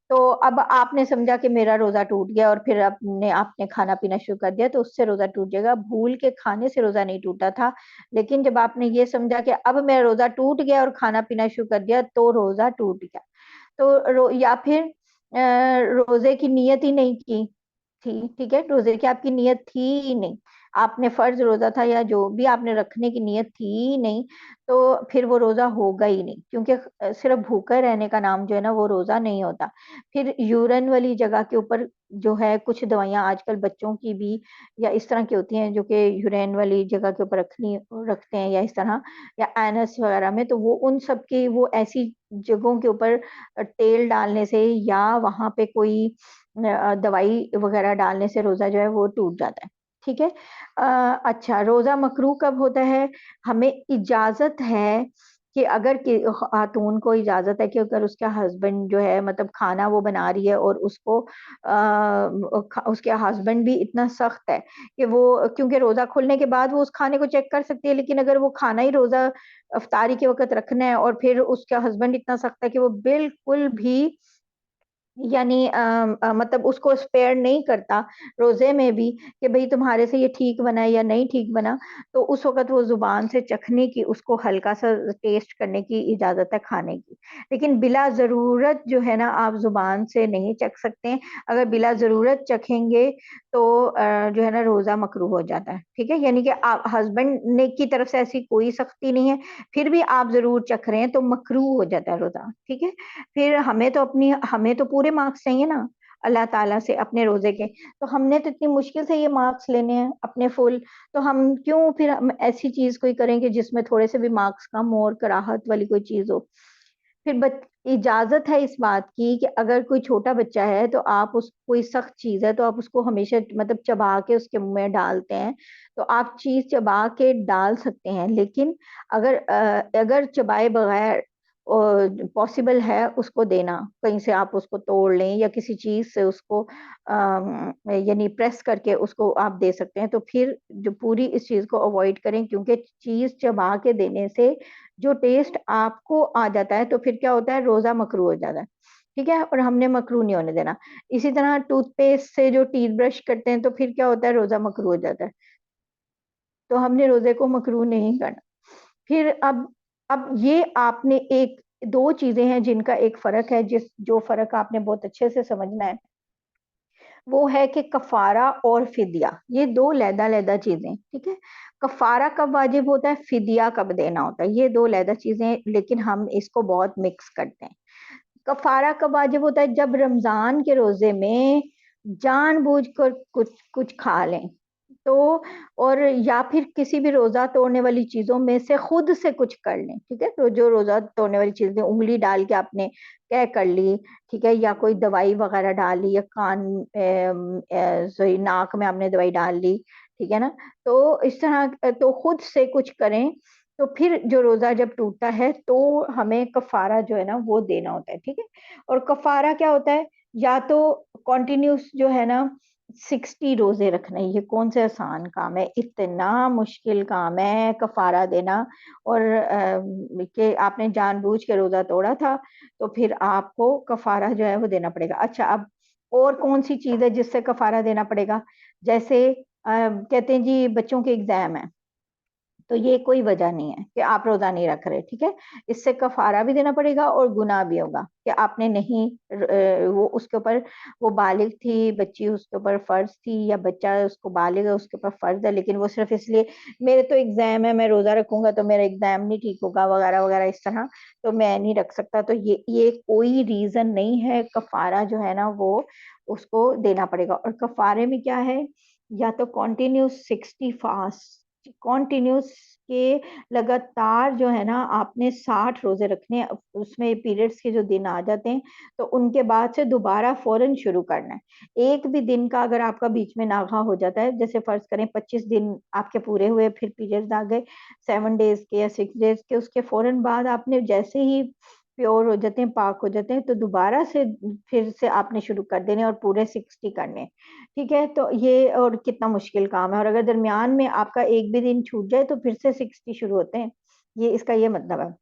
تو اب آپ نے سمجھا کہ میرا روزہ ٹوٹ گیا اور پھر آپ نے کھانا پینا شروع کر دیا تو اس سے روزہ ٹوٹ جائے گا۔ بھول کے کھانے سے روزہ نہیں ٹوٹا تھا، لیکن جب آپ نے یہ سمجھا کہ اب میرا روزہ ٹوٹ گیا اور کھانا پینا شروع کر دیا تو روزہ ٹوٹ گیا۔ تو یا پھر روزے کی نیت ہی نہیں کی تھی، ٹھیک ہے، روزے کی آپ کی نیت تھی ہی نہیں، آپ نے فرض روزہ تھا یا جو بھی آپ نے رکھنے کی نیت تھی ہی نہیں، تو پھر وہ روزہ ہوگا ہی نہیں، کیونکہ صرف بھوکے رہنے کا نام جو ہے نا وہ روزہ نہیں ہوتا۔ پھر یورین والی جگہ کے اوپر جو ہے کچھ دوائیاں آج کل بچوں کی بھی یا اس طرح کی ہوتی ہیں جو کہ یورین والی جگہ کے اوپر رکھتے ہیں یا اس طرح، یا اینس وغیرہ میں، تو وہ ان سب کی وہ ایسی جگہوں کے اوپر تیل ڈالنے سے یا وہاں پہ کوئی دوائی وغیرہ ڈالنے سے روزہ جو ہے وہ ٹوٹ جاتا ہے، ٹھیک ہے۔ اچھا، روزہ مکروہ کب ہوتا ہے؟ ہمیں اجازت ہے کہ اگر خاتون کو اجازت ہے کہ اگر اس کا ہسبینڈ جو ہے مطلب کھانا وہ بنا رہی ہے اور اس کے ہسبینڈ بھی اتنا سخت ہے کہ وہ، کیونکہ روزہ کھلنے کے بعد وہ اس کھانے کو چیک کر سکتی ہے، لیکن اگر وہ کھانا ہی روزہ افطاری کے وقت رکھنا ہے اور پھر اس کا ہسبینڈ اتنا سخت ہے کہ وہ بالکل بھی یعنی مطلب اس کو اسپیئر نہیں کرتا روزے میں بھی کہ بھئی تمہارے سے یہ ٹھیک بنا ہے یا نہیں ٹھیک بنا، تو اس وقت وہ زبان سے چکھنے کی، اس کو ہلکا سا ٹیسٹ کرنے کی اجازت ہے کھانے کی، لیکن بلا ضرورت جو ہے نا آپ زبان سے نہیں چکھ سکتے ہیں۔ اگر بلا ضرورت چکھیں گے تو جو ہے نا روزہ مکروہ ہو جاتا ہے، ٹھیک ہے، یعنی کہ ہسبینڈ نے کی طرف سے ایسی کوئی سختی نہیں ہے، پھر بھی آپ ضرور چکھ رہے ہیں تو مکروہ ہو جاتا ہے روزہ، ٹھیک ہے۔ پھر ہمیں تو پورے مارکس چاہیے نا اللہ تعالیٰ سے اپنے روزے کے، تو ہم نے تو اتنی مشکل سے یہ مارکس لینے ہیں اپنے فل، تو ہم کیوں پھر ہم ایسی چیز کوئی کریں گے جس میں تھوڑے سے بھی مارکس کم ہو اور کراہت والی کوئی چیز ہو۔ پھر اجازت ہے اس بات کی کہ اگر کوئی چھوٹا بچہ ہے تو آپ کوئی سخت چیز ہے تو آپ اس کو ہمیشہ مطلب چبا کے اس کے منہ میں ڈالتے ہیں، تو آپ چیز چبا کے ڈال سکتے ہیں، لیکن اگر چبائے بغیر پاسبل ہے اس کو دینا، کہیں سے آپ اس کو توڑ لیں یا کسی چیز سے اس کو یعنی پریس کر کے اس کو آپ دے سکتے ہیں، تو پھر جو پوری اس چیز کو اوائڈ کریں، کیونکہ چیز چبا کے دینے سے جو ٹیسٹ آپ کو آ جاتا ہے تو پھر کیا ہوتا ہے روزہ مکروہ ہو جاتا ہے، ٹھیک ہے، اور ہم نے مکروہ نہیں ہونے دینا۔ اسی طرح ٹوتھ پیسٹ سے جو ٹیتھ برش کرتے ہیں تو پھر کیا ہوتا ہے روزہ مکروہ ہو جاتا ہے، تو ہم نے روزے کو مکروہ نہیں کرنا۔ پھر اب یہ آپ نے دو چیزیں ہیں جن کا ایک فرق ہے، جو فرق آپ نے بہت اچھے سے سمجھنا ہے، وہ ہے کہ کفارہ اور فدیہ، یہ دو علیحدہ چیزیں، ٹھیک ہے۔ کفارہ کب واجب ہوتا ہے، فدیہ کب دینا ہوتا ہے، یہ دو علیحدہ چیزیں، لیکن ہم اس کو بہت مکس کرتے ہیں۔ کفارہ کب واجب ہوتا ہے، جب رمضان کے روزے میں جان بوجھ کر کچھ کھا لیں تو، اور یا پھر کسی بھی روزہ توڑنے والی چیزوں میں سے خود سے کچھ کر لیں، ٹھیک ہے، تو جو روزہ توڑنے والی چیزیں انگلی ڈال کے آپ نے کر لی، ٹھیک ہے، یا کوئی دوائی وغیرہ ڈال لی، یا ناک میں آپ نے دوائی ڈال لی، ٹھیک ہے نا، تو اس طرح تو خود سے کچھ کریں، تو پھر جو روزہ جب ٹوٹتا ہے تو ہمیں کفارہ جو ہے نا وہ دینا ہوتا ہے، ٹھیک ہے۔ اور کفارہ کیا ہوتا ہے، یا تو کنٹینیوس جو ہے نا 60 روزے رکھنا، یہ کون سے آسان کام ہے، اتنا مشکل کام ہے کفارہ دینا، اور کہ آپ نے جان بوجھ کے روزہ توڑا تھا تو پھر آپ کو کفارہ جو ہے وہ دینا پڑے گا۔ اچھا، اب اور کون سی چیز ہے جس سے کفارہ دینا پڑے گا، جیسے کہتے ہیں جی بچوں کے ایگزام ہیں، تو یہ کوئی وجہ نہیں ہے کہ آپ روزہ نہیں رکھ رہے، ٹھیک ہے، اس سے کفارہ بھی دینا پڑے گا اور گناہ بھی ہوگا کہ آپ نے نہیں وہ اس کے اوپر، وہ بالغ تھی بچی، اس کے اوپر فرض تھی، یا بچہ اس کو بالغ ہے اس کے اوپر فرض ہے، لیکن وہ صرف اس لیے میرے تو ایگزام ہے میں روزہ رکھوں گا تو میرا ایگزام نہیں ٹھیک ہوگا وغیرہ وغیرہ اس طرح، تو میں نہیں رکھ سکتا، تو یہ کوئی ریزن نہیں ہے، کفارہ جو ہے نا وہ اس کو دینا پڑے گا۔ اور کفارے میں کیا ہے، یا تو کنٹینیوس 60 فاسٹ، کنٹینیوس کے لگاتار جو ہے نا آپ نے 60 روزے رکھنے، اس میں پیریڈز کے جو دن آ جاتے ہیں تو ان کے بعد سے دوبارہ فوراً شروع کرنا ہے۔ ایک بھی دن کا اگر آپ کا بیچ میں ناغہ ہو جاتا ہے، جیسے فرض کریں 25 دن آپ کے پورے ہوئے پھر پیریڈز آ گئے 7 ڈیز کے یا 6 ڈیز کے، اس کے فوراً بعد آپ نے جیسے ہی پیور ہو جاتے ہیں، پاک ہو جاتے ہیں، تو دوبارہ سے پھر سے آپ نے شروع کر دینے اور پورے 60 کرنے، ٹھیک ہے۔ تو یہ اور کتنا مشکل کام ہے، اور اگر درمیان میں آپ کا ایک بھی دن چھوٹ جائے تو پھر سے 60 شروع ہوتے ہیں، یہ اس کا یہ مطلب ہے۔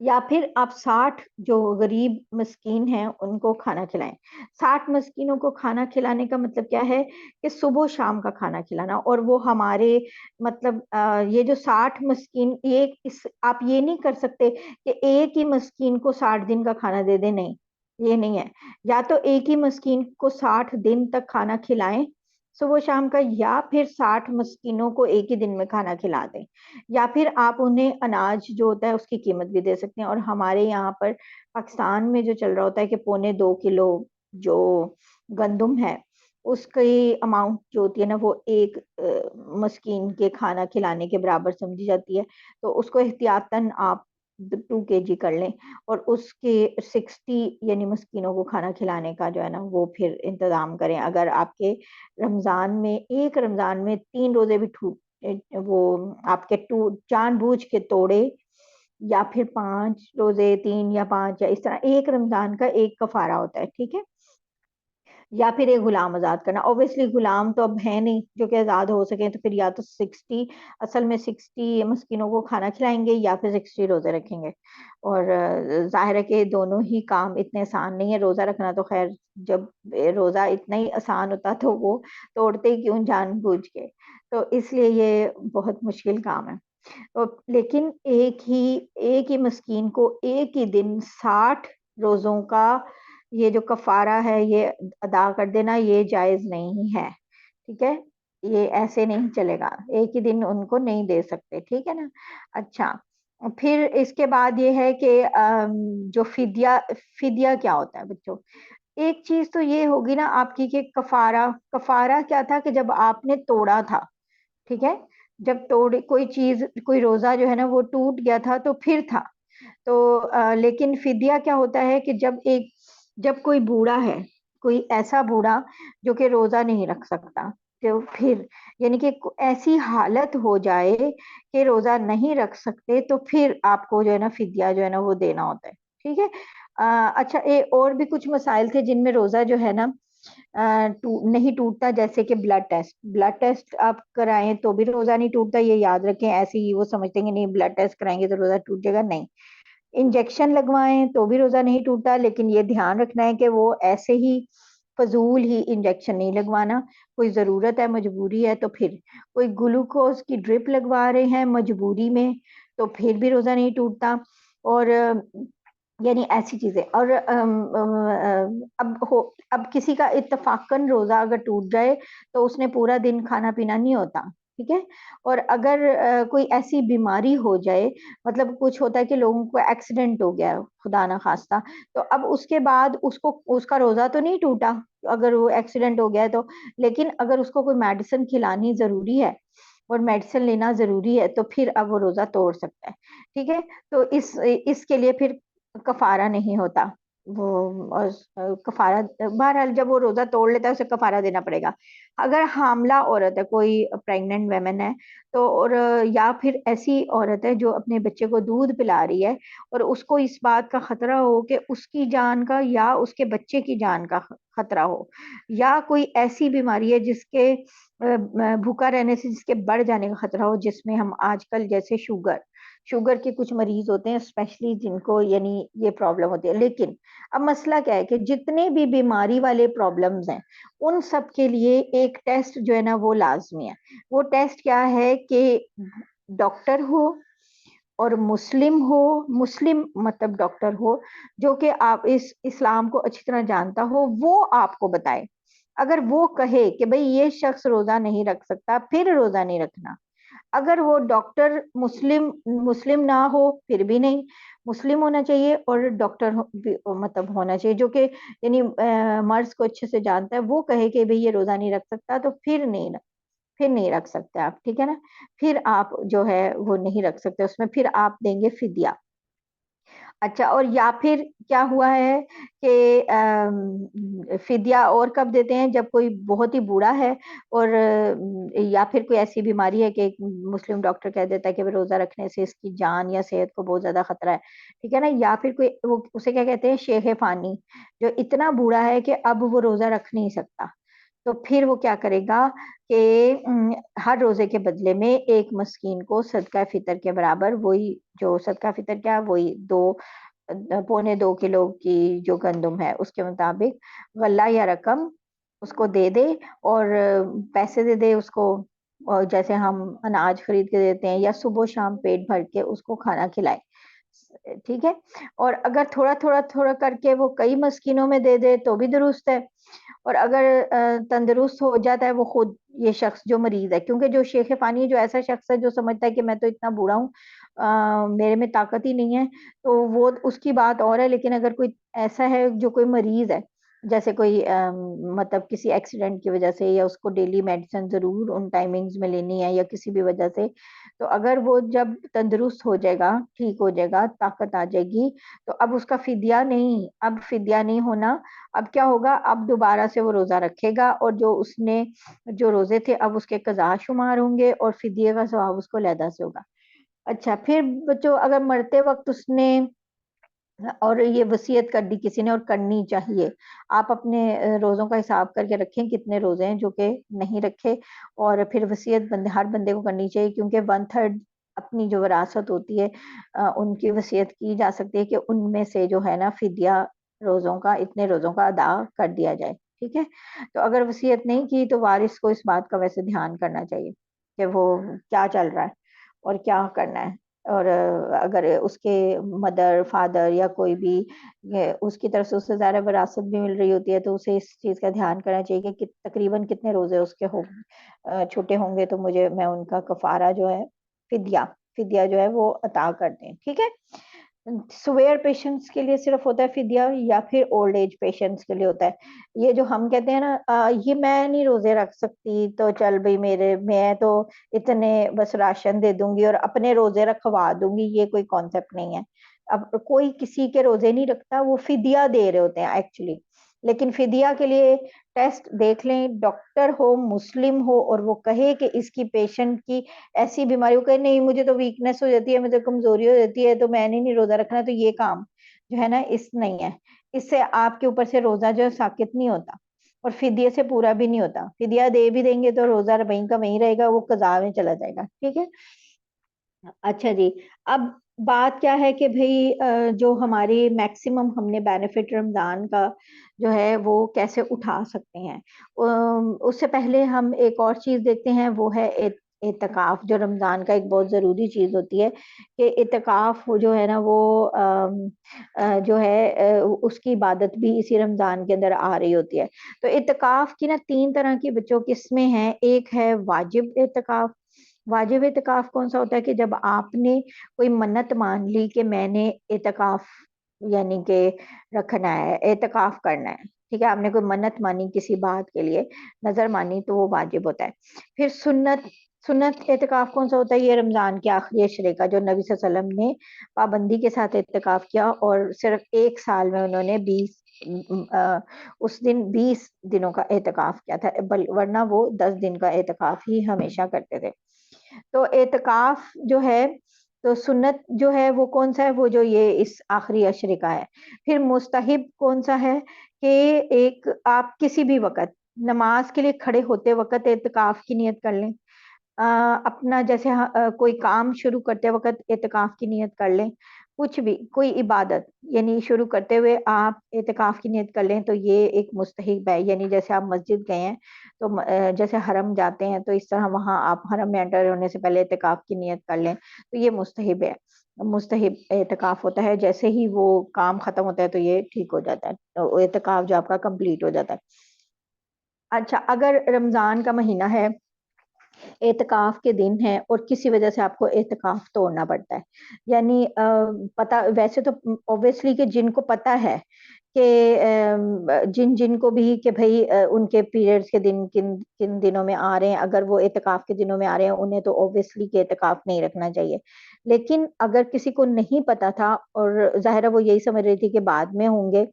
یا پھر آپ 60 جو غریب مسکین ہیں ان کو کھانا کھلائیں، 60 مسکینوں کو کھانا کھلانے کا مطلب کیا ہے کہ صبح و شام کا کھانا کھلانا، اور وہ ہمارے مطلب یہ جو 60 مسکین، آپ یہ نہیں کر سکتے کہ ایک ہی مسکین کو 60 دن کا کھانا دے دیں، نہیں، یہ نہیں ہے، یا تو ایک ہی مسکین کو 60 دن تک کھانا کھلائیں صبح و شام کا، یا پھر 60 مسکینوں کو ایک ہی دن میں کھانا کھلا دیں، یا پھر آپ انہیں اناج جو ہوتا ہے اس کی قیمت بھی دے سکتے ہیں۔ اور ہمارے یہاں پر پاکستان میں جو چل رہا ہوتا ہے کہ 1.25 کلو جو گندم ہے اس کی اماؤنٹ جو ہوتی ہے نا وہ ایک مسکین کے کھانا کھلانے کے برابر سمجھی جاتی ہے، تو اس کو احتیاطاً آپ 2 kg کر لیں، اور اس کے 60 یعنی مسکینوں کو کھانا کھلانے کا جو ہے نا وہ پھر انتظام کریں۔ اگر آپ کے رمضان میں 3 روزے بھی وہ آپ کے جان بوجھ کے توڑے، یا پھر 5 روزے، 3 یا 5، یا اس طرح ایک رمضان کا ایک کفارہ ہوتا ہے، ٹھیک ہے، یا پھر ایک غلام آزاد کرنا، اوبیسلی غلام تو اب ہے نہیں جو کہ آزاد ہو سکیں، تو پھر یا تو 60 اصل میں 60 مسکینوں کو کھانا کھلائیں گے، یا پھر 60 روزے رکھیں گے۔ اور ظاہر ہے کہ دونوں ہی کام اتنے آسان نہیں ہے، روزہ رکھنا تو خیر جب روزہ اتنا ہی آسان ہوتا تو وہ توڑتے ہی کیوں جان بوجھ کے، تو اس لیے یہ بہت مشکل کام ہے۔ لیکن ایک ہی مسکین کو ایک ہی دن 60 روزوں کا یہ جو کفارہ ہے یہ ادا کر دینا یہ جائز نہیں ہے، ٹھیک ہے، یہ ایسے نہیں چلے گا، ایک ہی دن ان کو نہیں دے سکتے، ٹھیک ہے نا۔ اچھا، پھر اس کے بعد یہ ہے کہ جو فدیہ، فدیہ کیا ہوتا ہے بچوں؟ ایک چیز تو یہ ہوگی نا آپ کی کہ کفارہ، کفارہ کیا تھا کہ جب آپ نے توڑا تھا، ٹھیک ہے، جب کوئی چیز، کوئی روزہ جو ہے نا وہ ٹوٹ گیا تھا تو پھر تھا تو لیکن فدیہ کیا ہوتا ہے کہ جب کوئی بوڑھا ہے، کوئی ایسا بوڑھا جو کہ روزہ نہیں رکھ سکتا، تو پھر یعنی کہ ایسی حالت ہو جائے کہ روزہ نہیں رکھ سکتے تو پھر آپ کو جو ہے نا فدیہ جو ہے نا وہ دینا ہوتا ہے، ٹھیک ہے۔ اچھا، اور بھی کچھ مسائل تھے جن میں روزہ جو ہے نا نہیں ٹوٹتا، جیسے کہ بلڈ ٹیسٹ آپ کرائیں تو بھی روزہ نہیں ٹوٹتا، یہ یاد رکھیں، ایسے ہی وہ سمجھتے ہیں کہ نہیں بلڈ ٹیسٹ کرائیں گے تو روزہ ٹوٹ جائے گا، نہیں۔ انجیکشن لگوائیں تو بھی روزہ نہیں ٹوٹتا، لیکن یہ دھیان رکھنا ہے کہ وہ ایسے ہی فضول ہی انجیکشن نہیں لگوانا، کوئی ضرورت ہے، مجبوری ہے تو پھر، کوئی گلوکوز کی ڈرپ لگوا رہے ہیں مجبوری میں تو پھر بھی روزہ نہیں ٹوٹتا، اور یعنی ایسی چیزیں۔ اور اب کسی کا اتفاقاً روزہ اگر ٹوٹ جائے تو اس نے پورا دن کھانا پینا نہیں ہوتا، ٹھیک ہے۔ اور اگر کوئی ایسی بیماری ہو جائے، مطلب کچھ ہوتا ہے کہ لوگوں کو ایکسیڈنٹ ہو گیا خدا نہ خواستہ، تو اب اس کے بعد اس کا روزہ تو نہیں ٹوٹا اگر وہ ایکسیڈنٹ ہو گیا ہے تو، لیکن اگر اس کو کوئی میڈیسن کھلانی ضروری ہے اور میڈیسن لینا ضروری ہے تو پھر اب وہ روزہ توڑ سکتا ہے، ٹھیک ہے۔ تو اس کے لیے پھر کفارہ نہیں ہوتا وہ، کفارہ بہرحال جب وہ روزہ توڑ لیتا ہے اسے کفارہ دینا پڑے گا۔ اگر حاملہ عورت ہے، کوئی پریگننٹ ویمن ہے تو، اور یا پھر ایسی عورت ہے جو اپنے بچے کو دودھ پلا رہی ہے اور اس کو اس بات کا خطرہ ہو کہ اس کی جان کا یا اس کے بچے کی جان کا خطرہ ہو، یا کوئی ایسی بیماری ہے جس کے بھوکا رہنے سے جس کے بڑھ جانے کا خطرہ ہو، جس میں ہم آج کل جیسے شوگر کے کچھ مریض ہوتے ہیں اسپیشلی جن کو یعنی یہ پرابلم ہوتی ہے، لیکن اب مسئلہ کیا ہے کہ جتنے بھی بیماری والے پرابلمز ہیں ان سب کے لیے ایک ٹیسٹ جو ہے نا وہ لازمی ہے۔ وہ ٹیسٹ کیا ہے کہ ڈاکٹر ہو اور مسلم مطلب ڈاکٹر ہو جو کہ آپ اس اسلام کو اچھی طرح جانتا ہو، وہ آپ کو بتائے۔ اگر وہ کہے کہ بھئی یہ شخص روزہ نہیں رکھ سکتا پھر روزہ نہیں رکھنا، اگر وہ ڈاکٹر مسلم نہ ہو پھر بھی نہیں، مسلم ہونا چاہیے اور ڈاکٹر مطلب ہونا چاہیے جو کہ یعنی مرض کو اچھے سے جانتا ہے، وہ کہے کہ بھئی یہ روزہ نہیں رکھ سکتا تو پھر نہیں رکھ سکتے آپ، ٹھیک ہے نا۔ پھر آپ جو ہے وہ نہیں رکھ سکتے، اس میں پھر آپ دیں گے فدیہ۔ اچھا، اور یا پھر کیا ہوا ہے کہ فدیہ اور کب دیتے ہیں؟ جب کوئی بہت ہی بوڑھا ہے اور یا پھر کوئی ایسی بیماری ہے کہ ایک مسلم ڈاکٹر کہہ دیتا ہے کہ روزہ رکھنے سے اس کی جان یا صحت کو بہت زیادہ خطرہ ہے، ٹھیک ہے نا۔ یا پھر کوئی اسے کیا کہتے ہیں، شیخ فانی، جو اتنا بوڑھا ہے کہ اب وہ روزہ رکھ نہیں سکتا، تو پھر وہ کیا کرے گا کہ ہر روزے کے بدلے میں ایک مسکین کو صدقہ فطر کے برابر، وہی جو صدقہ فطر کیا، وہی 2.25 کلو کی جو گندم ہے اس کے مطابق غلہ یا رقم اس کو دے دے، اور پیسے دے دے اس کو، اور جیسے ہم اناج خرید کے دیتے ہیں، یا صبح شام پیٹ بھر کے اس کو کھانا کھلائے، ٹھیک ہے۔ اور اگر تھوڑا تھوڑا تھوڑا کر کے وہ کئی مسکینوں میں دے دے تو بھی درست ہے، اور اگر تندرست ہو جاتا ہے وہ خود، یہ شخص جو مریض ہے، کیونکہ جو شیخ فانی جو ایسا شخص ہے جو سمجھتا ہے کہ میں تو اتنا بوڑھا ہوں، میرے میں طاقت ہی نہیں ہے، تو وہ اس کی بات اور ہے، لیکن اگر کوئی ایسا ہے جو کوئی مریض ہے، جیسے کوئی مطلب کسی ایکسیڈنٹ کی وجہ سے، یا اس کو ڈیلی میڈیسن ضرور ان ٹائمنگز میں لینی ہے یا کسی بھی وجہ سے، تو اگر وہ جب تندرست ہو جائے گا، ٹھیک ہو جائے گا، طاقت آ جائے گی، تو اب اس کا فدیہ نہیں، اب فدیہ نہیں ہونا، اب کیا ہوگا، اب دوبارہ سے وہ روزہ رکھے گا، اور جو اس نے جو روزے تھے اب اس کے قضا شمار ہوں گے، اور فدیے کا ثواب اس کو علیحدہ سے ہوگا۔ اچھا، پھر بچوں اگر مرتے وقت اس نے، اور یہ وصیت کر دی کسی نے، اور کرنی چاہیے، آپ اپنے روزوں کا حساب کر کے رکھیں کتنے روزے ہیں جو کہ نہیں رکھے، اور پھر وصیت ہر بندے کو کرنی چاہیے، کیونکہ 1/3 اپنی جو وراثت ہوتی ہے ان کی وصیت کی جا سکتی ہے کہ ان میں سے جو ہے نا فدیہ روزوں کا، اتنے روزوں کا ادا کر دیا جائے، ٹھیک ہے۔ تو اگر وصیت نہیں کی تو وارث کو اس بات کا ویسے دھیان کرنا چاہیے کہ وہ کیا چل رہا ہے اور کیا کرنا ہے، اور اگر اس کے مدر فادر یا کوئی بھی اس کی طرف سے اسے زیادہ وراثت بھی مل رہی ہوتی ہے تو اسے اس چیز کا دھیان کرنا چاہیے کہ تقریباً کتنے روزے اس کے چھوٹے ہوں گے تو میں ان کا کفارہ جو ہے فدیہ جو ہے وہ عطا کر دیں. ٹھیک ہے. سویئر پیشنٹس کے لیے صرف ہوتا ہے فدیہ یا پھر اولڈ ایج پیشنٹس کے لیے ہوتا ہے. یہ جو ہم کہتے ہیں نا یہ میں نہیں روزے رکھ سکتی تو چل بھائی میں تو اتنے بس راشن دے دوں گی اور اپنے روزے رکھوا دوں گی, یہ کوئی کانسیپٹ نہیں ہے. اب کوئی کسی کے روزے نہیں رکھتا, وہ فدیہ دے رہے ہوتے ہیں ایکچولی. لیکن فدیہ کے لیے ٹیسٹ دیکھ لیں, ڈاکٹر ہو مسلم ہو اور وہ کہے کہ اس کی پیشنٹ کی ایسی بیماری ہو, کہ نہیں مجھے تو ویکنیس ہو جاتی ہے, مجھے کمزوری ہو جاتی ہے تو میں نہیں روزہ رکھنا, تو یہ کام جو ہے نا اس نہیں ہے. اس سے آپ کے اوپر سے روزہ جو ہے ساقط نہیں ہوتا اور فدیے سے پورا بھی نہیں ہوتا. فدیہ دے بھی دیں گے تو روزہ وہیں کا وہیں رہے گا, وہ قضا میں چلا جائے گا. ٹھیک ہے. اچھا جی, اب بات کیا ہے کہ بھئی جو ہماری میکسیمم ہم نے بینیفٹ رمضان کا جو ہے وہ کیسے اٹھا سکتے ہیں. اس سے پہلے ہم ایک اور چیز دیکھتے ہیں, وہ ہے اعتکاف, جو رمضان کا ایک بہت ضروری چیز ہوتی ہے کہ اعتکاف جو ہے نا وہ جو ہے اس کی عبادت بھی اسی رمضان کے اندر آ رہی ہوتی ہے. تو اعتکاف کی نا 3 طرح کی بچوں قسمیں ہیں. ایک ہے واجب اعتکاف. واجب اعتکاف کون سا ہوتا ہے کہ جب آپ نے کوئی منت مان لی کہ میں نے اعتکاف یعنی کہ رکھنا ہے, اعتکاف کرنا ہے. ٹھیک ہے, آپ نے کوئی منت مانی کسی بات کے لیے, نظر مانی, تو وہ واجب ہوتا ہے. پھر سنت اعتکاف کون سا ہوتا ہے, یہ رمضان کے آخری عشرے کا, جو نبی صلی اللہ علیہ وسلم نے پابندی کے ساتھ اعتکاف کیا اور صرف 1 سال میں انہوں نے 20 دنوں کا اعتکاف کیا تھا, ورنہ وہ 10 دن کا اعتکاف ہی ہمیشہ کرتے تھے. تو اعتکاف جو ہے, تو سنت جو ہے وہ کون سا ہے, وہ جو یہ اس آخری عشرے کا ہے. پھر مستحب کون سا ہے کہ ایک آپ کسی بھی وقت نماز کے لیے کھڑے ہوتے وقت اعتکاف کی نیت کر لیں, اپنا جیسے کوئی کام شروع کرتے وقت اعتکاف کی نیت کر لیں, کچھ بھی کوئی عبادت یعنی شروع کرتے ہوئے آپ اعتکاف کی نیت کر لیں, تو یہ ایک مستحب ہے. یعنی جیسے آپ مسجد گئے ہیں تو جیسے حرم جاتے ہیں تو اس طرح وہاں آپ حرم میں انٹر ہونے سے پہلے اعتکاف کی نیت کر لیں, تو یہ مستحب ہے. مستحب اعتکاف ہوتا ہے, جیسے ہی وہ کام ختم ہوتا ہے تو یہ ٹھیک ہو جاتا ہے, تو اعتکاف جو آپ کا کمپلیٹ ہو جاتا ہے. اچھا, اگر رمضان کا مہینہ ہے, اعتکاف کے دن ہے اور کسی وجہ سے آپ کو اعتکاف توڑنا پڑتا ہے, یعنی پتہ ویسے تو اوبویسلی کہ جن کو پتہ ہے کہ جن کو بھی کہ بھئی ان کے پیریڈز کے دن کن دنوں میں آ رہے ہیں, اگر وہ اعتکاف کے دنوں میں آ رہے ہیں انہیں تو اوبویسلی کہ اعتکاف نہیں رکھنا چاہیے. لیکن اگر کسی کو نہیں پتا تھا اور ظاہر ہے وہ یہی سمجھ رہی تھی کہ بعد میں ہوں گے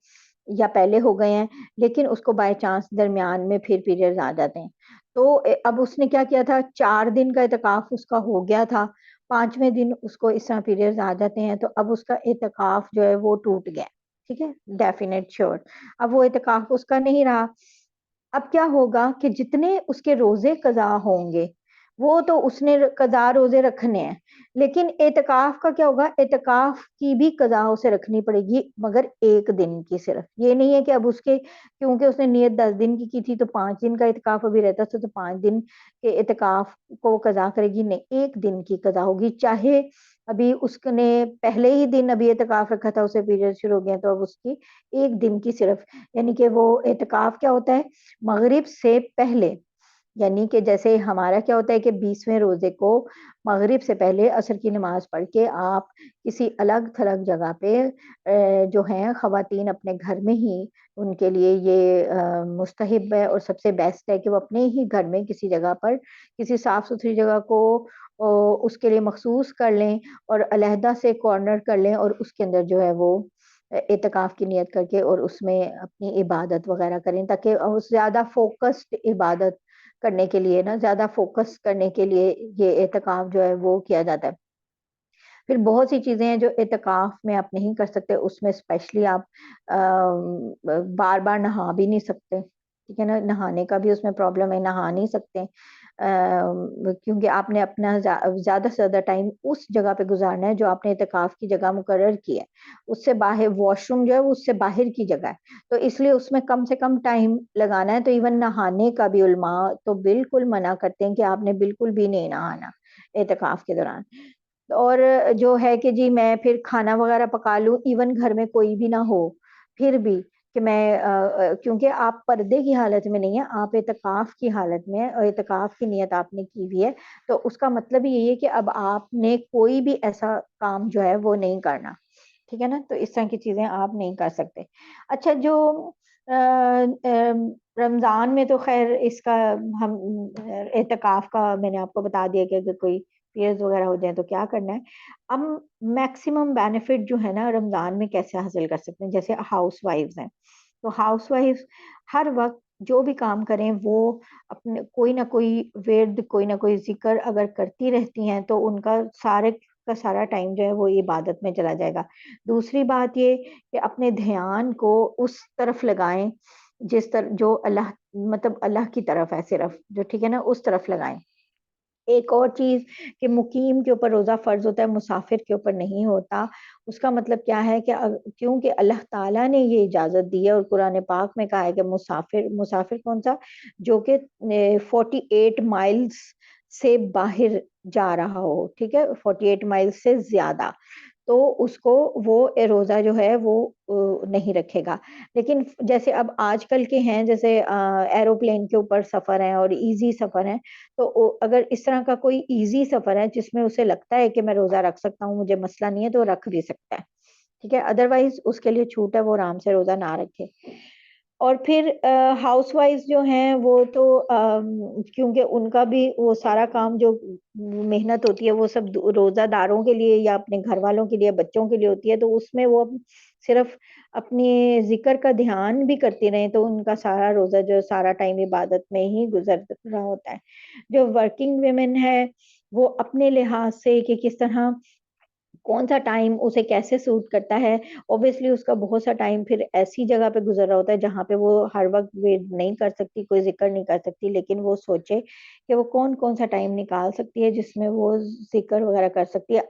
یا پہلے ہو گئے ہیں, لیکن اس کو بائی چانس درمیان میں پھر پیریڈز آ جاتے ہیں, تو اب اس نے کیا تھا, 4 دن کا اعتکاف اس کا ہو گیا تھا, 5ویں دن اس کو اس طرح پیریڈز آ جاتے ہیں, تو اب اس کا اعتکاف جو ہے وہ ٹوٹ گیا. ٹھیک ہے, ڈیفینیٹ شیور, اب وہ اعتکاف اس کا نہیں رہا. اب کیا ہوگا کہ جتنے اس کے روزے قضا ہوں گے وہ تو اس نے قضا روزے رکھنے ہیں, لیکن اعتکاف کا کیا ہوگا, اعتکاف کی بھی قضا اسے رکھنی پڑے گی, مگر 1 دن کی صرف. یہ نہیں ہے کہ اب اس کے کیونکہ اس نے نیت 10 دن کی تھی تو 5 دن کا اعتکاف ابھی رہتا تھا تو 5 دن کے اعتکاف کو قضا کرے گی, نہیں 1 دن کی قضا ہوگی. چاہے ابھی اس نے پہلے ہی دن ابھی اعتکاف رکھا تھا, اسے پیریڈ شروع ہو گئے تو اب اس کی 1 دن کی صرف, یعنی کہ وہ اعتکاف کیا ہوتا ہے, مغرب سے پہلے, یعنی کہ جیسے ہمارا کیا ہوتا ہے کہ 20ویں روزے کو مغرب سے پہلے عصر کی نماز پڑھ کے آپ کسی الگ تھلگ جگہ پہ جو ہیں خواتین اپنے گھر میں ہی, ان کے لیے یہ مستحب ہے اور سب سے بیسٹ ہے کہ وہ اپنے ہی گھر میں کسی جگہ پر کسی صاف ستھری جگہ کو اس کے لیے مخصوص کر لیں اور علیحدہ سے کارنر کر لیں, اور اس کے اندر جو ہے وہ اعتکاف کی نیت کر کے اور اس میں اپنی عبادت وغیرہ کریں, تاکہ زیادہ فوکسڈ عبادت کرنے کے لیے نا, زیادہ فوکس کرنے کے لیے یہ اعتکاف جو ہے وہ کیا جاتا ہے. پھر بہت سی چیزیں ہیں جو اعتکاف میں آپ نہیں کر سکتے, اس میں اسپیشلی آپ بار بار نہا بھی نہیں سکتے. ٹھیک ہے نا, نہانے کا بھی اس میں پرابلم ہے, نہا نہیں سکتے کیونکہ آپ نے اپنا زیادہ سے زیادہ ٹائم اس جگہ پہ گزارنا ہے جو آپ نے اعتکاف کی جگہ مقرر کی ہے, اس سے باہر واش روم جو ہے اس سے باہر کی جگہ ہے, تو اس لیے اس میں کم سے کم ٹائم لگانا ہے. تو ایون نہانے کا بھی علماء تو بالکل منع کرتے ہیں کہ آپ نے بالکل بھی نہیں نہانا اعتکاف کے دوران. اور جو ہے کہ جی میں پھر کھانا وغیرہ پکا لوں، ایون گھر میں کوئی بھی نہ ہو پھر بھی کہ میں کیونکہ آپ پردے کی حالت میں نہیں ہیں، آپ اعتکاف کی حالت میں، اور اعتکاف کی نیت آپ نے کی ہوئی ہے، تو اس کا مطلب یہی ہے کہ اب آپ نے کوئی بھی ایسا کام جو ہے وہ نہیں کرنا، ٹھیک ہے نا؟ تو اس طرح کی چیزیں آپ نہیں کر سکتے۔ اچھا، جو رمضان میں تو خیر اس کا ہم اعتکاف کا میں نے آپ کو بتا دیا کہ اگر کوئی پیریڈز وغیرہ ہو جائیں تو کیا کرنا ہے۔ اب میکسیمم بینیفٹ جو ہے نا رمضان میں کیسے حاصل کر سکتے ہیں، جیسے ہاؤس وائفز ہیں، تو ہاؤس وائف ہر وقت جو بھی کام کریں وہ اپنے کوئی نہ کوئی ورد، کوئی نہ کوئی ذکر اگر کرتی رہتی ہیں تو ان کا سارے کا سارا ٹائم جو ہے وہ عبادت میں چلا جائے گا۔ دوسری بات یہ کہ اپنے دھیان کو اس طرف لگائیں جس طرح جو اللہ، مطلب اللہ کی طرف ہے صرف، جو ٹھیک ہے نا اس طرف لگائیں۔ ایک اور چیز کہ مقیم کے اوپر روزہ فرض ہوتا ہے، مسافر کے اوپر نہیں ہوتا۔ اس کا مطلب کیا ہے کہ کیونکہ اللہ تعالیٰ نے یہ اجازت دی ہے، اور قرآن پاک میں کہا ہے کہ مسافر کون سا؟ جو کہ 48 مائلز سے باہر جا رہا ہو، ٹھیک ہے، 48 مائلز سے زیادہ، تو اس کو وہ روزہ جو ہے وہ نہیں رکھے گا۔ لیکن جیسے اب آج کل کے ہیں، جیسے ایروپلین کے اوپر سفر ہیں اور ایزی سفر ہیں، تو اگر اس طرح کا کوئی ایزی سفر ہے جس میں اسے لگتا ہے کہ میں روزہ رکھ سکتا ہوں، مجھے مسئلہ نہیں ہے، تو رکھ بھی سکتا ہے، ٹھیک ہے، ادروائز اس کے لیے چھوٹ ہے، وہ آرام سے روزہ نہ رکھے۔ اور پھر ہاؤس وائز جو ہیں وہ تو کیونکہ ان کا بھی وہ سارا کام جو محنت ہوتی ہے وہ سب روزہ داروں کے لیے یا اپنے گھر والوں کے لیے، بچوں کے لیے ہوتی ہے، تو اس میں وہ صرف اپنی ذکر کا دھیان بھی کرتی رہیں تو ان کا سارا روزہ جو سارا ٹائم عبادت میں ہی گزر رہا ہوتا ہے۔ جو ورکنگ ویمن ہے وہ اپنے لحاظ سے کہ کس طرح کون سا ٹائم اسے کیسے سوٹ کرتا ہے، اوبیسلی اس کا بہت سا ٹائم پھر ایسی جگہ پہ گزر رہا ہوتا ہے جہاں پہ وہ ہر وقت ویٹ نہیں کر سکتی، کوئی ذکر نہیں کر سکتی، لیکن وہ سوچے کہ وہ کون کون سا ٹائم نکال سکتی ہے جس میں وہ ذکر وغیرہ کر سکتی ہے۔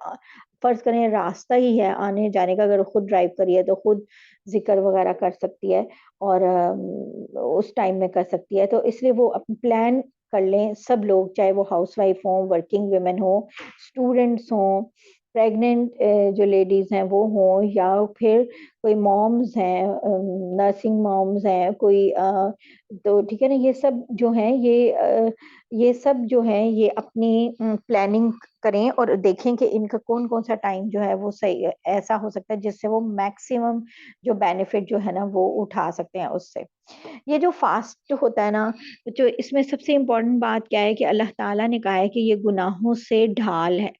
فرض کریں راستہ ہی ہے آنے جانے کا، اگر خود ڈرائیو کری ہے تو خود ذکر وغیرہ کر سکتی ہے، اور اس ٹائم میں کر سکتی ہے، تو اس لیے وہ پلان کر لیں سب لوگ، چاہے وہ ہاؤس وائف ہوں، ورکنگ ویمن ہوں، اسٹوڈنٹس ہوں، پریگننٹ جو لیڈیز ہیں وہ ہوں، یا پھر کوئی مومز ہیں، نرسنگ مومز ہیں کوئی، تو ٹھیک ہے نا، یہ سب جو ہیں یہ سب جو ہیں یہ اپنی پلاننگ کریں اور دیکھیں کہ ان کا کون کون سا ٹائم جو ہے وہ صحیح ایسا ہو سکتا ہے جس سے وہ میکسیمم جو بینیفٹ جو ہے نا وہ اٹھا سکتے ہیں اس سے۔ یہ جو فاسٹ ہوتا ہے نا، جو اس میں سب سے امپورٹنٹ بات کیا ہے کہ اللہ تعالیٰ نے کہا ہے کہ یہ گناہوں سے ڈھال ہے،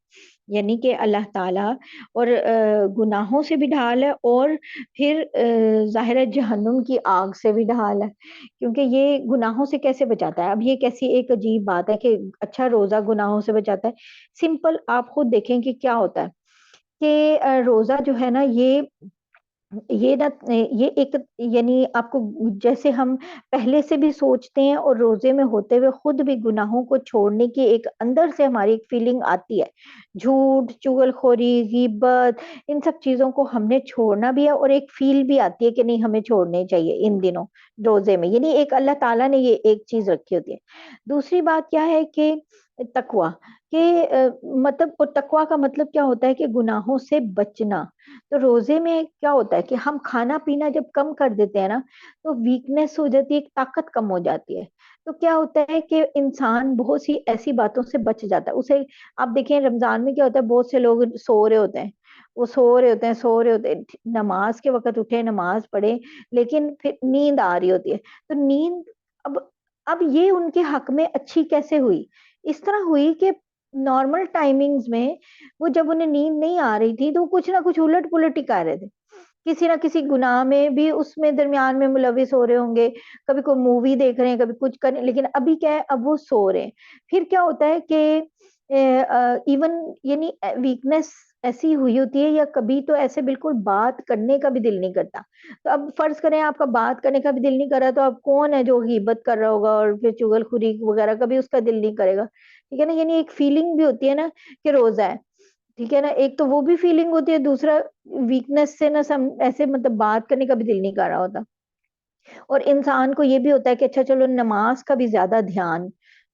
یعنی کہ اللہ تعالیٰ اور گناہوں سے بھی ڈھال ہے، اور پھر ظاہر ہے جہنم کی آگ سے بھی ڈھال ہے، کیونکہ یہ گناہوں سے کیسے بچاتا ہے؟ اب یہ کیسی ایک عجیب بات ہے کہ اچھا روزہ گناہوں سے بچاتا ہے؟ سمپل آپ خود دیکھیں کہ کیا ہوتا ہے کہ روزہ جو ہے نا یہ ایک، یعنی آپ کو جیسے ہم پہلے سے بھی سوچتے ہیں اور روزے میں ہوتے ہوئے خود بھی گناہوں کو چھوڑنے کی ایک اندر سے ہماری ایک فیلنگ آتی ہے، جھوٹ، چغل خوری، غیبت، ان سب چیزوں کو ہم نے چھوڑنا بھی ہے، اور ایک فیل بھی آتی ہے کہ نہیں ہمیں چھوڑنے چاہیے ان دنوں روزے میں، یعنی ایک اللہ تعالیٰ نے یہ ایک چیز رکھی ہوتی ہے۔ دوسری بات کیا ہے کہ تقویٰ، کہ مطلب تقویٰ کا مطلب کیا ہوتا ہے کہ گناہوں سے بچنا۔ تو روزے میں کیا ہوتا ہے کہ ہم کھانا پینا جب کم کر دیتے ہیں نا تو ویکنیس ہو جاتی ہے، ایک طاقت کم ہو جاتی ہے، تو کیا ہوتا ہے کہ انسان بہت سی ایسی باتوں سے بچ جاتا ہے اسے۔ آپ دیکھیں رمضان میں کیا ہوتا ہے، بہت سے لوگ سو رہے ہوتے ہیں، وہ سو رہے ہوتے ہیں، نماز کے وقت اٹھے نماز پڑھے، لیکن پھر نیند آ رہی ہوتی ہے، تو نیند اب اب یہ ان کے حق میں اچھی کیسے ہوئی؟ اس طرح ہوئی کہ نارمل ٹائمنگز میں وہ جب انہیں نیند نہیں آ رہی تھی تو وہ کچھ نہ کچھ الٹ پلٹ ہی کر رہے تھے، کسی نہ کسی گناہ میں بھی اس میں درمیان میں ملوث ہو رہے ہوں گے، کبھی کوئی مووی دیکھ رہے ہیں، کبھی کچھ کر رہے ہیں، لیکن ابھی کیا ہے اب وہ سو رہے ہیں۔ پھر کیا ہوتا ہے کہ ایون یعنی ویکنیس ایسی ہوئی ہوتی ہے، یا کبھی تو ایسے بالکل بات کرنے کا بھی دل نہیں کرتا، تو اب فرض کریں آپ کا بات کرنے کا بھی دل نہیں کر رہا، تو اب کون ہے جو غیبت کر رہا ہوگا اور پھر چغل خوری وغیرہ کا بھی اس کا دل نہیں کرے گا، ٹھیک ہے نا، یعنی ایک فیلنگ بھی ہوتی ہے نا کہ روزہ ہے، ٹھیک ہے نا، ایک تو وہ بھی فیلنگ ہوتی ہے، دوسرا ویکنیس سے نا ایسے مطلب بات کرنے کا بھی دل نہیں کر رہا ہوتا۔ اور انسان کو یہ بھی ہوتا ہے کہ اچھا چلو نماز کا بھی زیادہ دھیان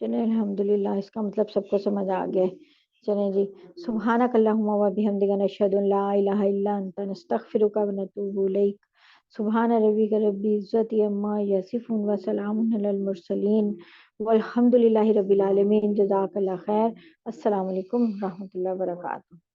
چلیں الحمدللہ اس کا مطلب سب کو سمجھ آ گیا ہے۔ چلیں جی، سبحانک اللہم و بحمدک نشہد ان لا الہ الا انت نستغفرک و نتوب الیک۔ سبحان ربک رب العزت عما یصفون و سلام علی المرسلین والحمد للہ رب العالمین۔ جزاک اللہ خیر۔ السلام علیکم و رحمۃ اللہ وبرکاتہ۔